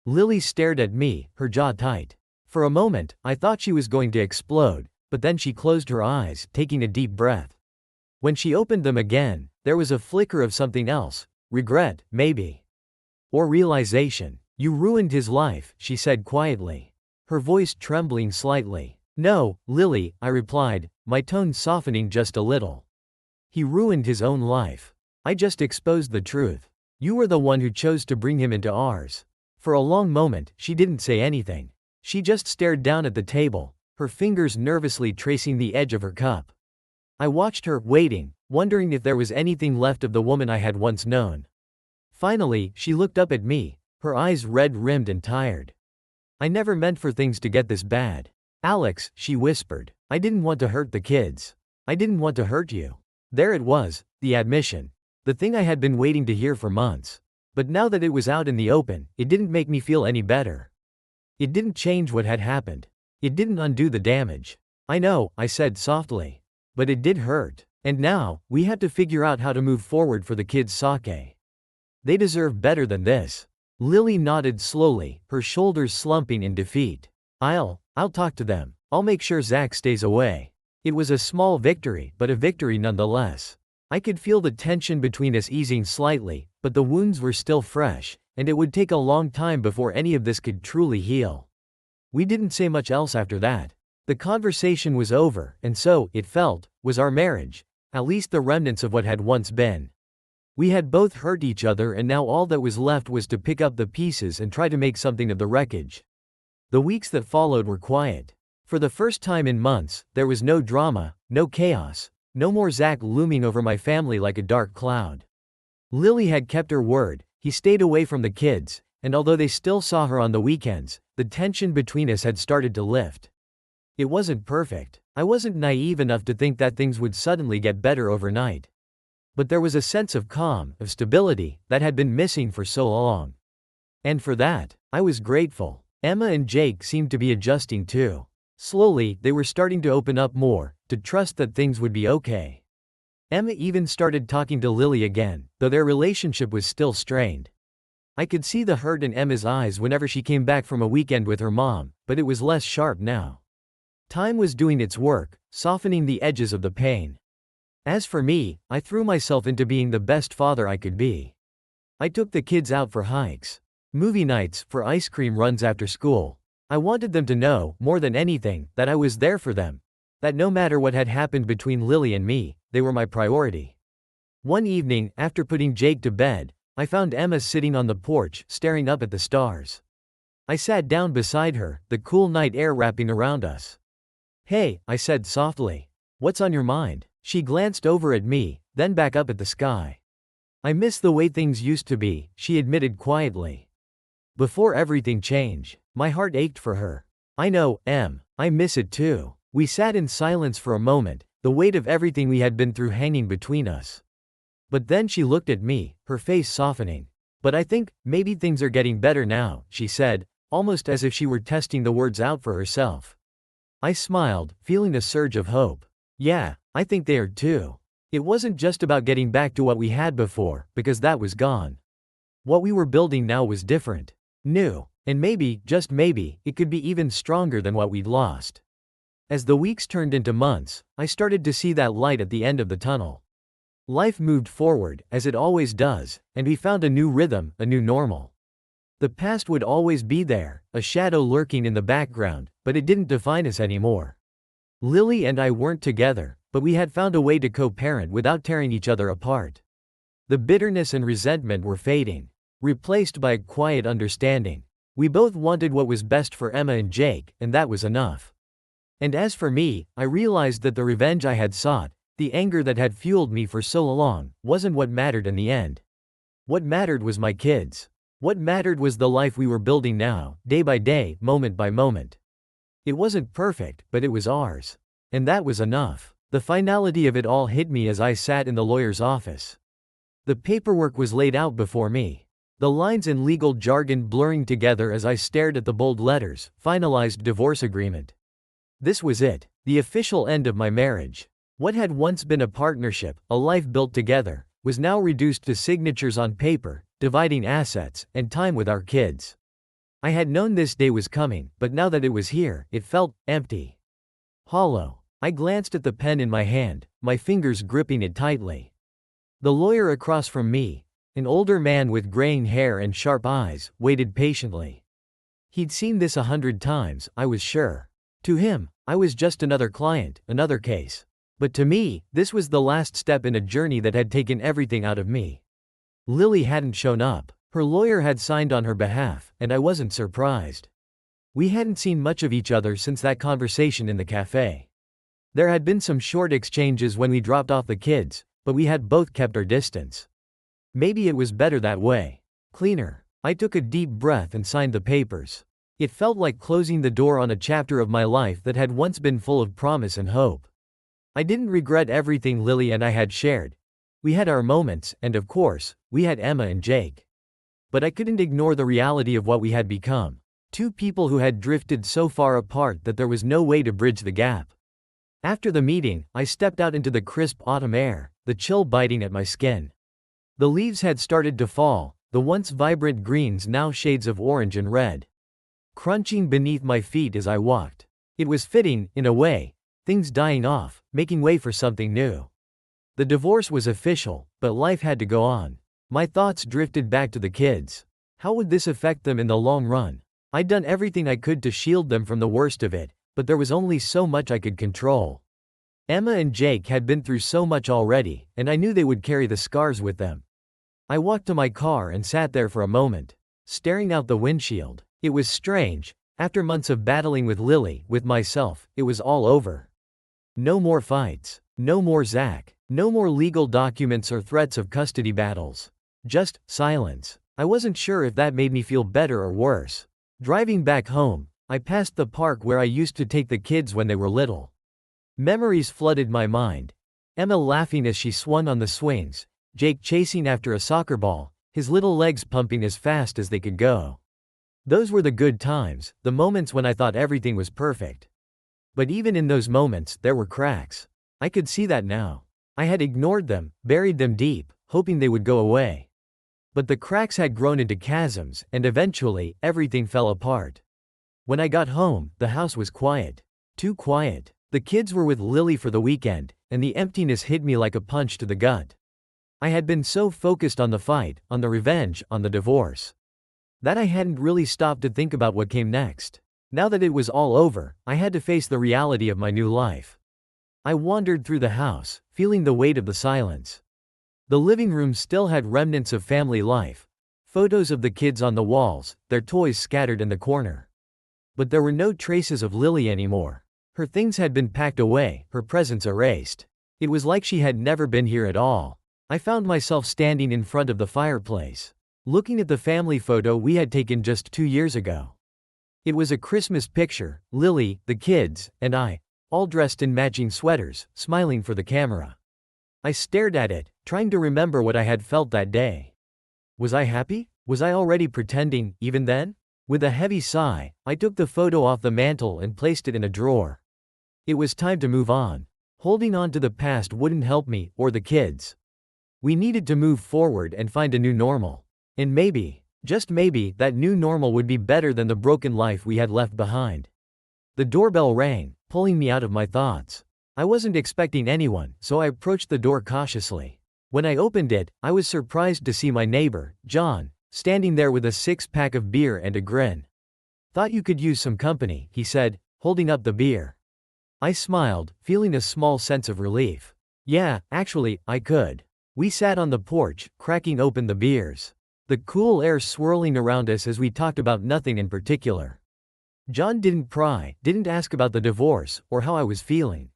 Lily stared at me, her jaw tight. For a moment, I thought she was going to explode, but then she closed her eyes, taking a deep breath. When she opened them again, there was a flicker of something else, regret, maybe. Or realization. You ruined his life, she said quietly. Her voice trembling slightly. No, Lily, I replied, my tone softening just a little. He ruined his own life. I just exposed the truth. You were the one who chose to bring him into ours. For a long moment, she didn't say anything. She just stared down at the table, her fingers nervously tracing the edge of her cup. I watched her, waiting, wondering if there was anything left of the woman I had once known. Finally, she looked up at me, her eyes red-rimmed and tired. I never meant for things to get this bad. Alex, she whispered. I didn't want to hurt the kids. I didn't want to hurt you. There it was, the admission. The thing I had been waiting to hear for months. But now that it was out in the open, it didn't make me feel any better. It didn't change what had happened. It didn't undo the damage. I know, I said softly. But it did hurt. And now, we had to figure out how to move forward for the kids' sake. They deserve better than this. Lily nodded slowly, her shoulders slumping in defeat. I'll talk to them. I'll make sure Zack stays away. It was a small victory, but a victory nonetheless. I could feel the tension between us easing slightly, but the wounds were still fresh, and it would take a long time before any of this could truly heal. We didn't say much else after that. The conversation was over, and so, it felt, was our marriage, at least the remnants of what had once been. We had both hurt each other, and now all that was left was to pick up the pieces and try to make something of the wreckage. The weeks that followed were quiet. For the first time in months, there was no drama, no chaos, no more Zack looming over my family like a dark cloud. Lily had kept her word, he stayed away from the kids, and although they still saw her on the weekends, the tension between us had started to lift. It wasn't perfect. I wasn't naive enough to think that things would suddenly get better overnight. But there was a sense of calm, of stability, that had been missing for so long. And for that, I was grateful. Emma and Jake seemed to be adjusting too. Slowly, they were starting to open up more, to trust that things would be okay. Emma even started talking to Lily again, though their relationship was still strained. I could see the hurt in Emma's eyes whenever she came back from a weekend with her mom, but it was less sharp now. Time was doing its work, softening the edges of the pain. As for me, I threw myself into being the best father I could be. I took the kids out for hikes, movie nights, for ice cream runs after school. I wanted them to know, more than anything, that I was there for them. That no matter what had happened between Lily and me, they were my priority. One evening, after putting Jake to bed, I found Emma sitting on the porch, staring up at the stars. I sat down beside her, the cool night air wrapping around us. Hey, I said softly. What's on your mind? She glanced over at me, then back up at the sky. I miss the way things used to be, she admitted quietly. Before everything changed, my heart ached for her. I know, Em, I miss it too. We sat in silence for a moment, the weight of everything we had been through hanging between us. But then she looked at me, her face softening. But I think, maybe things are getting better now, she said, almost as if she were testing the words out for herself. I smiled, feeling a surge of hope. Yeah, I think they are too. It wasn't just about getting back to what we had before, because that was gone. What we were building now was different. New. And maybe, just maybe, it could be even stronger than what we'd lost. As the weeks turned into months, I started to see that light at the end of the tunnel. Life moved forward, as it always does, and we found a new rhythm, a new normal. The past would always be there, a shadow lurking in the background, but it didn't define us anymore. Lily and I weren't together, but we had found a way to co-parent without tearing each other apart. The bitterness and resentment were fading, replaced by a quiet understanding. We both wanted what was best for Emma and Jake, and that was enough. And as for me, I realized that the revenge I had sought, the anger that had fueled me for so long, wasn't what mattered in the end. What mattered was my kids. What mattered was the life we were building now, day by day, moment by moment. It wasn't perfect, but it was ours. And that was enough. The finality of it all hit me as I sat in the lawyer's office. The paperwork was laid out before me. The lines in legal jargon blurring together as I stared at the bold letters, finalized divorce agreement. This was it, the official end of my marriage. What had once been a partnership, a life built together, was now reduced to signatures on paper, dividing assets, and time with our kids. I had known this day was coming, but now that it was here, it felt empty. Hollow. I glanced at the pen in my hand, my fingers gripping it tightly. The lawyer across from me, an older man with graying hair and sharp eyes, waited patiently. He'd seen this 100 times, I was sure. To him, I was just another client, another case. But to me, this was the last step in a journey that had taken everything out of me. Lily hadn't shown up. Her lawyer had signed on her behalf, and I wasn't surprised. We hadn't seen much of each other since that conversation in the cafe. There had been some short exchanges when we dropped off the kids, but we had both kept our distance. Maybe it was better that way. Cleaner. I took a deep breath and signed the papers. It felt like closing the door on a chapter of my life that had once been full of promise and hope. I didn't regret everything Lily and I had shared. We had our moments, and of course, we had Emma and Jake. But I couldn't ignore the reality of what we had become. Two people who had drifted so far apart that there was no way to bridge the gap. After the meeting, I stepped out into the crisp autumn air, the chill biting at my skin. The leaves had started to fall, the once vibrant greens now shades of orange and red, crunching beneath my feet as I walked. It was fitting, in a way, things dying off, making way for something new. The divorce was official, but life had to go on. My thoughts drifted back to the kids. How would this affect them in the long run? I'd done everything I could to shield them from the worst of it, but there was only so much I could control. Emma and Jake had been through so much already, and I knew they would carry the scars with them. I walked to my car and sat there for a moment, staring out the windshield. It was strange. After months of battling with Lily, with myself, it was all over. No more fights. No more Zack. No more legal documents or threats of custody battles. Just silence. I wasn't sure if that made me feel better or worse. Driving back home, I passed the park where I used to take the kids when they were little. Memories flooded my mind. Emma laughing as she swung on the swings, Jake chasing after a soccer ball, his little legs pumping as fast as they could go. Those were the good times, the moments when I thought everything was perfect. But even in those moments, there were cracks. I could see that now. I had ignored them, buried them deep, hoping they would go away. But the cracks had grown into chasms, and eventually, everything fell apart. When I got home, the house was quiet. Too quiet. The kids were with Lily for the weekend, and the emptiness hit me like a punch to the gut. I had been so focused on the fight, on the revenge, on the divorce, that I hadn't really stopped to think about what came next. Now that it was all over, I had to face the reality of my new life. I wandered through the house, feeling the weight of the silence. The living room still had remnants of family life, photos of the kids on the walls, their toys scattered in the corner. But there were no traces of Lily anymore. Her things had been packed away, her presence erased. It was like she had never been here at all. I found myself standing in front of the fireplace, looking at the family photo we had taken just 2 years ago. It was a Christmas picture, Lily, the kids, and I, all dressed in matching sweaters, smiling for the camera. I stared at it, trying to remember what I had felt that day. Was I happy? Was I already pretending, even then? With a heavy sigh, I took the photo off the mantle and placed it in a drawer. It was time to move on. Holding on to the past wouldn't help me, or the kids. We needed to move forward and find a new normal. And maybe, just maybe, that new normal would be better than the broken life we had left behind. The doorbell rang, pulling me out of my thoughts. I wasn't expecting anyone, so I approached the door cautiously. When I opened it, I was surprised to see my neighbor, John, standing there with a 6-pack of beer and a grin. "Thought you could use some company," he said, holding up the beer. I smiled, feeling a small sense of relief. Yeah, actually, I could. We sat on the porch, cracking open the beers. The cool air swirling around us as we talked about nothing in particular. John didn't pry, didn't ask about the divorce, or how I was feeling.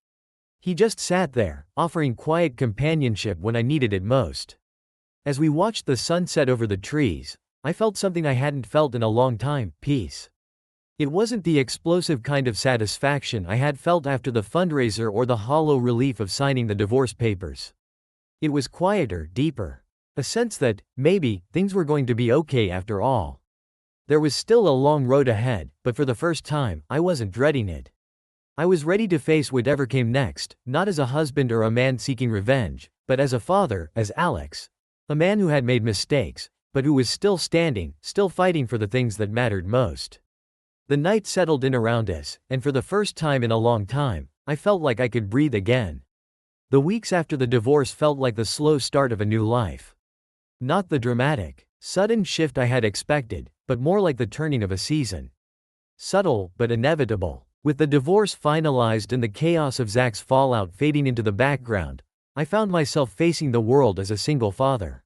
He just sat there, offering quiet companionship when I needed it most. As we watched the sun set over the trees, I felt something I hadn't felt in a long time: peace. It wasn't the explosive kind of satisfaction I had felt after the fundraiser or the hollow relief of signing the divorce papers. It was quieter, deeper. A sense that, maybe, things were going to be okay after all. There was still a long road ahead, but for the first time, I wasn't dreading it. I was ready to face whatever came next, not as a husband or a man seeking revenge, but as a father, as Alex. A man who had made mistakes, but who was still standing, still fighting for the things that mattered most. The night settled in around us, and for the first time in a long time, I felt like I could breathe again. The weeks after the divorce felt like the slow start of a new life. Not the dramatic, sudden shift I had expected, but more like the turning of a season. Subtle, but inevitable. With the divorce finalized and the chaos of Zack's fallout fading into the background, I found myself facing the world as a single father.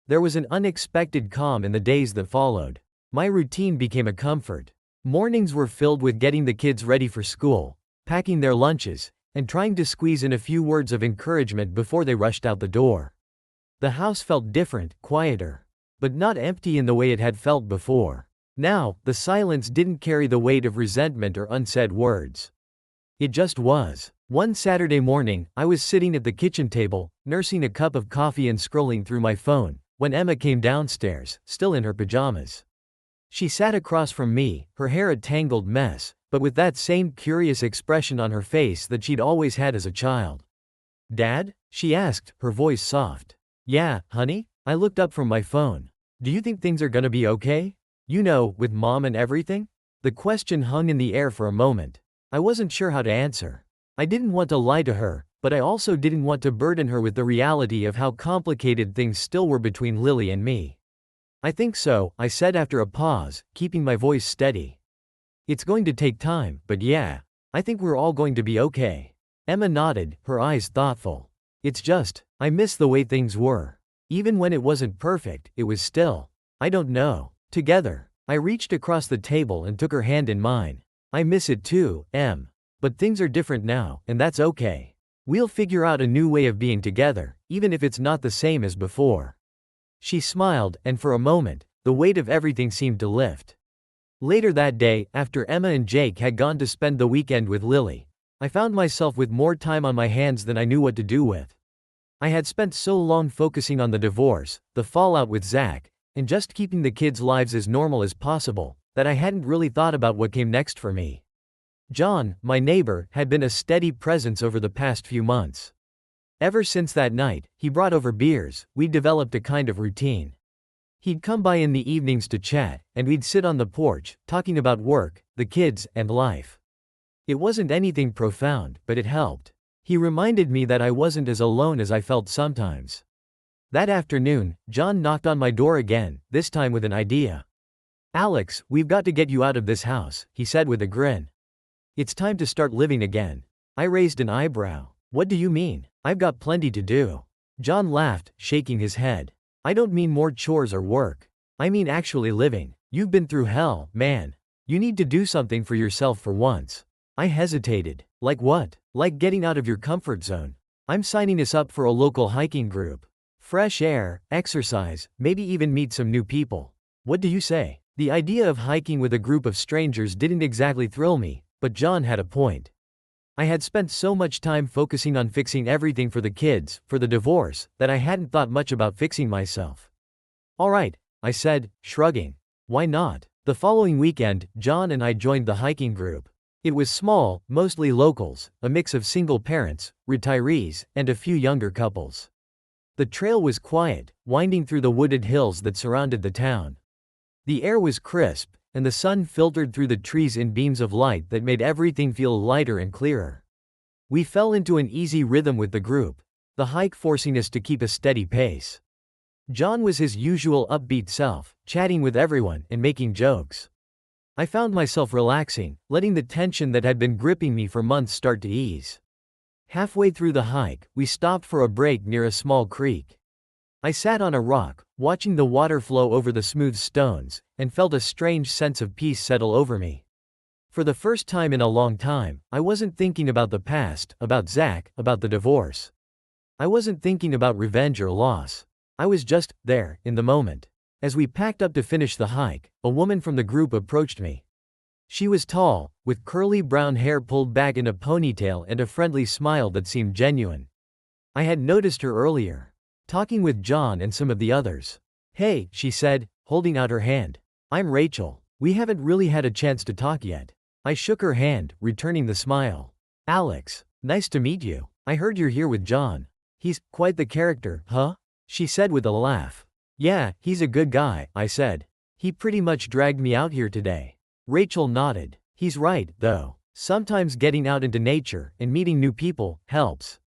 There was an unexpected calm in the days that followed. My routine became a comfort. Mornings were filled with getting the kids ready for school, packing their lunches, and trying to squeeze in a few words of encouragement before they rushed out the door. The house felt different, quieter. But not empty in the way it had felt before. Now, the silence didn't carry the weight of resentment or unsaid words. It just was. One Saturday morning, I was sitting at the kitchen table, nursing a cup of coffee and scrolling through my phone, when Emma came downstairs, still in her pajamas. She sat across from me, her hair a tangled mess, but with that same curious expression on her face that she'd always had as a child. "Dad?" she asked, her voice soft. "Yeah, honey?" I looked up from my phone. "Do you think things are gonna be okay? You know, with Mom and everything?" The question hung in the air for a moment. I wasn't sure how to answer. I didn't want to lie to her, but I also didn't want to burden her with the reality of how complicated things still were between Lily and me. "I think so," I said after a pause, keeping my voice steady. "It's going to take time, but yeah, I think we're all going to be okay." Emma nodded, her eyes thoughtful. "It's just, I miss the way things were. Even when it wasn't perfect, it was still, I don't know, together." I reached across the table and took her hand in mine. "I miss it too, Em. But things are different now, and that's okay. We'll figure out a new way of being together, even if it's not the same as before." She smiled, and for a moment, the weight of everything seemed to lift. Later that day, after Emma and Jake had gone to spend the weekend with Lily, I found myself with more time on my hands than I knew what to do with. I had spent so long focusing on the divorce, the fallout with Zack, and just keeping the kids' lives as normal as possible, that I hadn't really thought about what came next for me. John, my neighbor, had been a steady presence over the past few months. Ever since that night, he brought over beers, we'd developed a kind of routine. He'd come by in the evenings to chat, and we'd sit on the porch, talking about work, the kids, and life. It wasn't anything profound, but it helped. He reminded me that I wasn't as alone as I felt sometimes. That afternoon, John knocked on my door again, this time with an idea. "Alex, we've got to get you out of this house," he said with a grin. "It's time to start living again." I raised an eyebrow. "What do you mean? I've got plenty to do." John laughed, shaking his head. "I don't mean more chores or work. I mean actually living. You've been through hell, man. You need to do something for yourself for once." I hesitated. "Like what?" "Like getting out of your comfort zone. I'm signing us up for a local hiking group. Fresh air, exercise, maybe even meet some new people. What do you say?" The idea of hiking with a group of strangers didn't exactly thrill me, but John had a point. I had spent so much time focusing on fixing everything for the kids, for the divorce, that I hadn't thought much about fixing myself. "All right," I said, shrugging. "Why not?" The following weekend, John and I joined the hiking group. It was small, mostly locals, a mix of single parents, retirees, and a few younger couples. The trail was quiet, winding through the wooded hills that surrounded the town. The air was crisp, and the sun filtered through the trees in beams of light that made everything feel lighter and clearer. We fell into an easy rhythm with the group, the hike forcing us to keep a steady pace. John was his usual upbeat self, chatting with everyone and making jokes. I found myself relaxing, letting the tension that had been gripping me for months start to ease. Halfway through the hike, we stopped for a break near a small creek. I sat on a rock, watching the water flow over the smooth stones, and felt a strange sense of peace settle over me. For the first time in a long time, I wasn't thinking about the past, about Zack, about the divorce. I wasn't thinking about revenge or loss. I was just there, in the moment. As we packed up to finish the hike, a woman from the group approached me. She was tall, with curly brown hair pulled back in a ponytail and a friendly smile that seemed genuine. I had noticed her earlier, talking with John and some of the others. "Hey," she said, holding out her hand. "I'm Rachel. We haven't really had a chance to talk yet." I shook her hand, returning the smile. "Alex, nice to meet you. I heard you're here with John. He's quite the character, huh?" she said with a laugh. "Yeah, he's a good guy," I said. "He pretty much dragged me out here today." Rachel nodded. "He's right, though. Sometimes getting out into nature and meeting new people helps.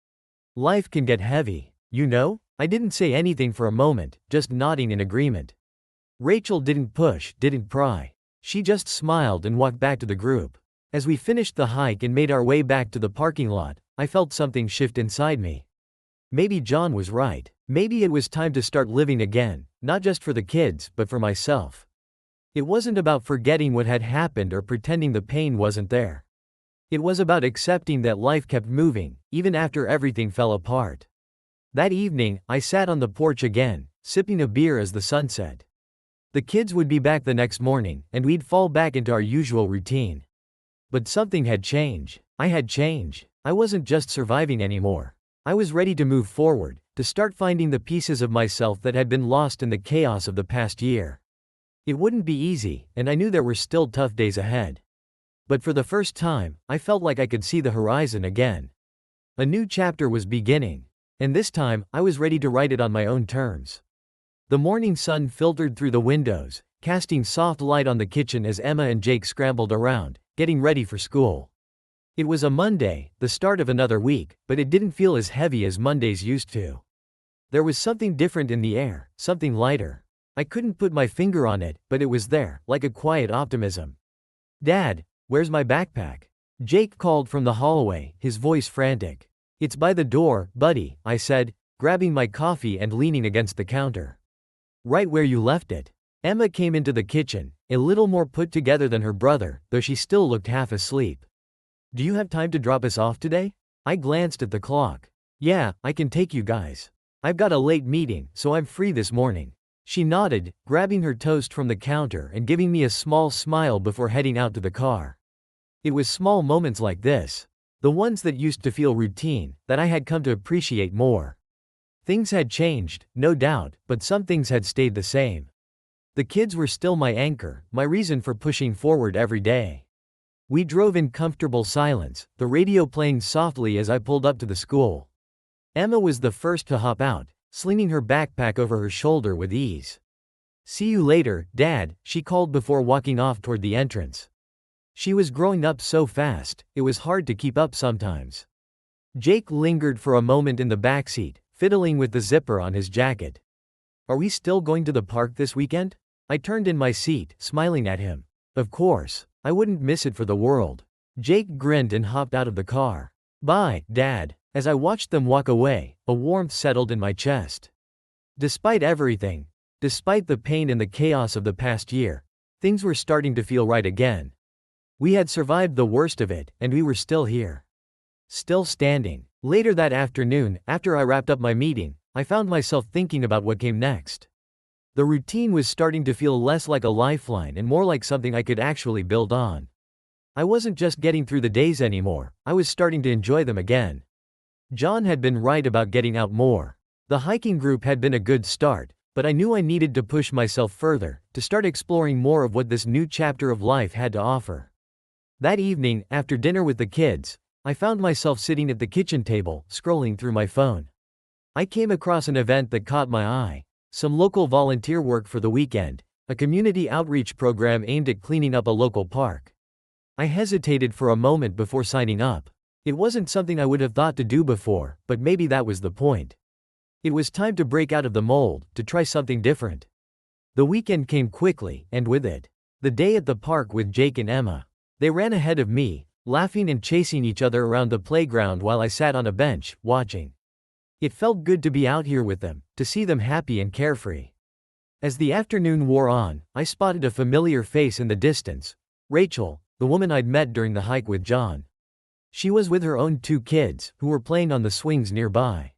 Life can get heavy, you know?" I didn't say anything for a moment, just nodding in agreement. Rachel didn't push, didn't pry. She just smiled and walked back to the group. As we finished the hike and made our way back to the parking lot, I felt something shift inside me. Maybe John was right. Maybe it was time to start living again, not just for the kids, but for myself. It wasn't about forgetting what had happened or pretending the pain wasn't there. It was about accepting that life kept moving, even after everything fell apart. That evening, I sat on the porch again, sipping a beer as the sun set. The kids would be back the next morning, and we'd fall back into our usual routine. But something had changed. I had changed. I wasn't just surviving anymore. I was ready to move forward, to start finding the pieces of myself that had been lost in the chaos of the past year. It wouldn't be easy, and I knew there were still tough days ahead. But for the first time, I felt like I could see the horizon again. A new chapter was beginning. And this time, I was ready to write it on my own terms. The morning sun filtered through the windows, casting soft light on the kitchen as Emma and Jake scrambled around, getting ready for school. It was a Monday, the start of another week, but it didn't feel as heavy as Mondays used to. There was something different in the air, something lighter. I couldn't put my finger on it, but it was there, like a quiet optimism. "Dad, where's my backpack?" Jake called from the hallway, his voice frantic. "It's by the door, buddy," I said, grabbing my coffee and leaning against the counter. "Right where you left it." Emma came into the kitchen, a little more put together than her brother, though she still looked half asleep. "Do you have time to drop us off today?" I glanced at the clock. "Yeah, I can take you guys. I've got a late meeting, so I'm free this morning." She nodded, grabbing her toast from the counter and giving me a small smile before heading out to the car. It was small moments like this, the ones that used to feel routine, that I had come to appreciate more. Things had changed, no doubt, but some things had stayed the same. The kids were still my anchor, my reason for pushing forward every day. We drove in comfortable silence, the radio playing softly as I pulled up to the school. Emma was the first to hop out, slinging her backpack over her shoulder with ease. "See you later, Dad," she called before walking off toward the entrance. She was growing up so fast, it was hard to keep up sometimes. Jake lingered for a moment in the backseat, fiddling with the zipper on his jacket. "Are we still going to the park this weekend?" I turned in my seat, smiling at him. Of course, I wouldn't miss it for the world. Jake grinned and hopped out of the car. "Bye, Dad." As I watched them walk away, a warmth settled in my chest. Despite everything, despite the pain and the chaos of the past year, things were starting to feel right again. We had survived the worst of it, and we were still here. Still standing. Later that afternoon, after I wrapped up my meeting, I found myself thinking about what came next. The routine was starting to feel less like a lifeline and more like something I could actually build on. I wasn't just getting through the days anymore, I was starting to enjoy them again. John had been right about getting out more. The hiking group had been a good start, but I knew I needed to push myself further, to start exploring more of what this new chapter of life had to offer. That evening, after dinner with the kids, I found myself sitting at the kitchen table, scrolling through my phone. I came across an event that caught my eye. Some local volunteer work for the weekend, a community outreach program aimed at cleaning up a local park. I hesitated for a moment before signing up. It wasn't something I would have thought to do before, but maybe that was the point. It was time to break out of the mold, to try something different. The weekend came quickly, and with it, the day at the park with Jake and Emma. They ran ahead of me, laughing and chasing each other around the playground while I sat on a bench, watching. It felt good to be out here with them, to see them happy and carefree. As the afternoon wore on, I spotted a familiar face in the distance. Rachel, the woman I'd met during the hike with John. She was with her own 2 kids, who were playing on the swings nearby.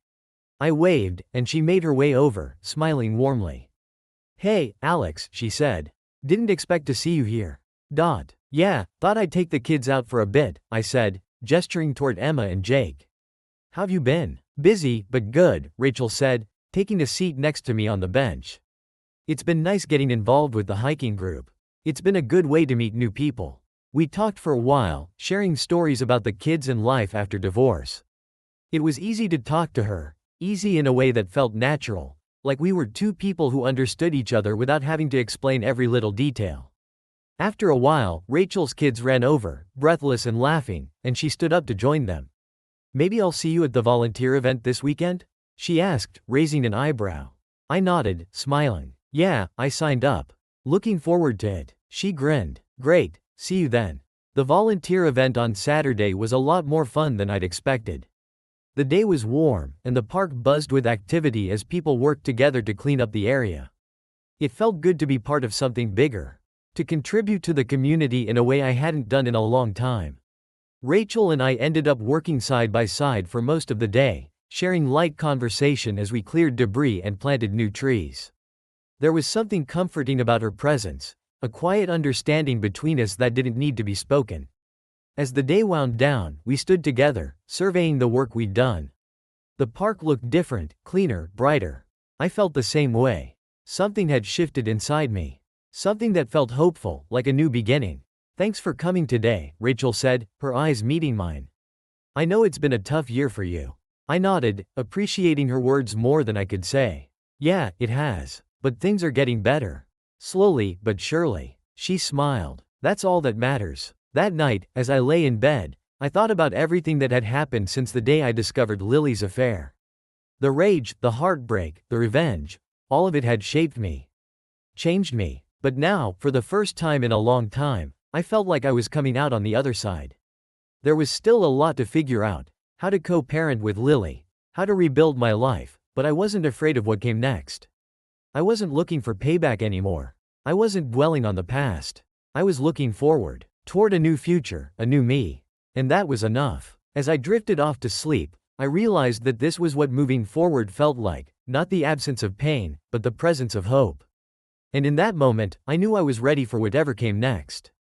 I waved, and she made her way over, smiling warmly. Hey, Alex, she said. Didn't expect to see you here. Yeah, thought I'd take the kids out for a bit, I said, gesturing toward Emma and Jake. How've you been? Busy, but good, Rachel said, taking a seat next to me on the bench. It's been nice getting involved with the hiking group. It's been a good way to meet new people. We talked for a while, sharing stories about the kids and life after divorce. It was easy to talk to her, easy in a way that felt natural, like we were two people who understood each other without having to explain every little detail. After a while, Rachel's kids ran over, breathless and laughing, and she stood up to join them. Maybe I'll see you at the volunteer event this weekend? She asked, raising an eyebrow. I nodded, smiling. Yeah, I signed up. Looking forward to it. She grinned. Great, see you then. The volunteer event on Saturday was a lot more fun than I'd expected. The day was warm, and the park buzzed with activity as people worked together to clean up the area. It felt good to be part of something bigger, to contribute to the community in a way I hadn't done in a long time. Rachel and I ended up working side by side for most of the day, sharing light conversation as we cleared debris and planted new trees. There was something comforting about her presence, a quiet understanding between us that didn't need to be spoken. As the day wound down, we stood together, surveying the work we'd done. The park looked different, cleaner, brighter. I felt the same way. Something had shifted inside me. Something that felt hopeful, like a new beginning. Thanks for coming today, Rachel said, her eyes meeting mine. I know it's been a tough year for you. I nodded, appreciating her words more than I could say. Yeah, it has. But things are getting better. Slowly, but surely. She smiled. That's all that matters. That night, as I lay in bed, I thought about everything that had happened since the day I discovered Lily's affair. The rage, the heartbreak, the revenge, all of it had shaped me. Changed me. But now, for the first time in a long time, I felt like I was coming out on the other side. There was still a lot to figure out, how to co-parent with Lily, how to rebuild my life, but I wasn't afraid of what came next. I wasn't looking for payback anymore. I wasn't dwelling on the past. I was looking forward, toward a new future, a new me. And that was enough. As I drifted off to sleep, I realized that this was what moving forward felt like, not the absence of pain, but the presence of hope. And in that moment, I knew I was ready for whatever came next.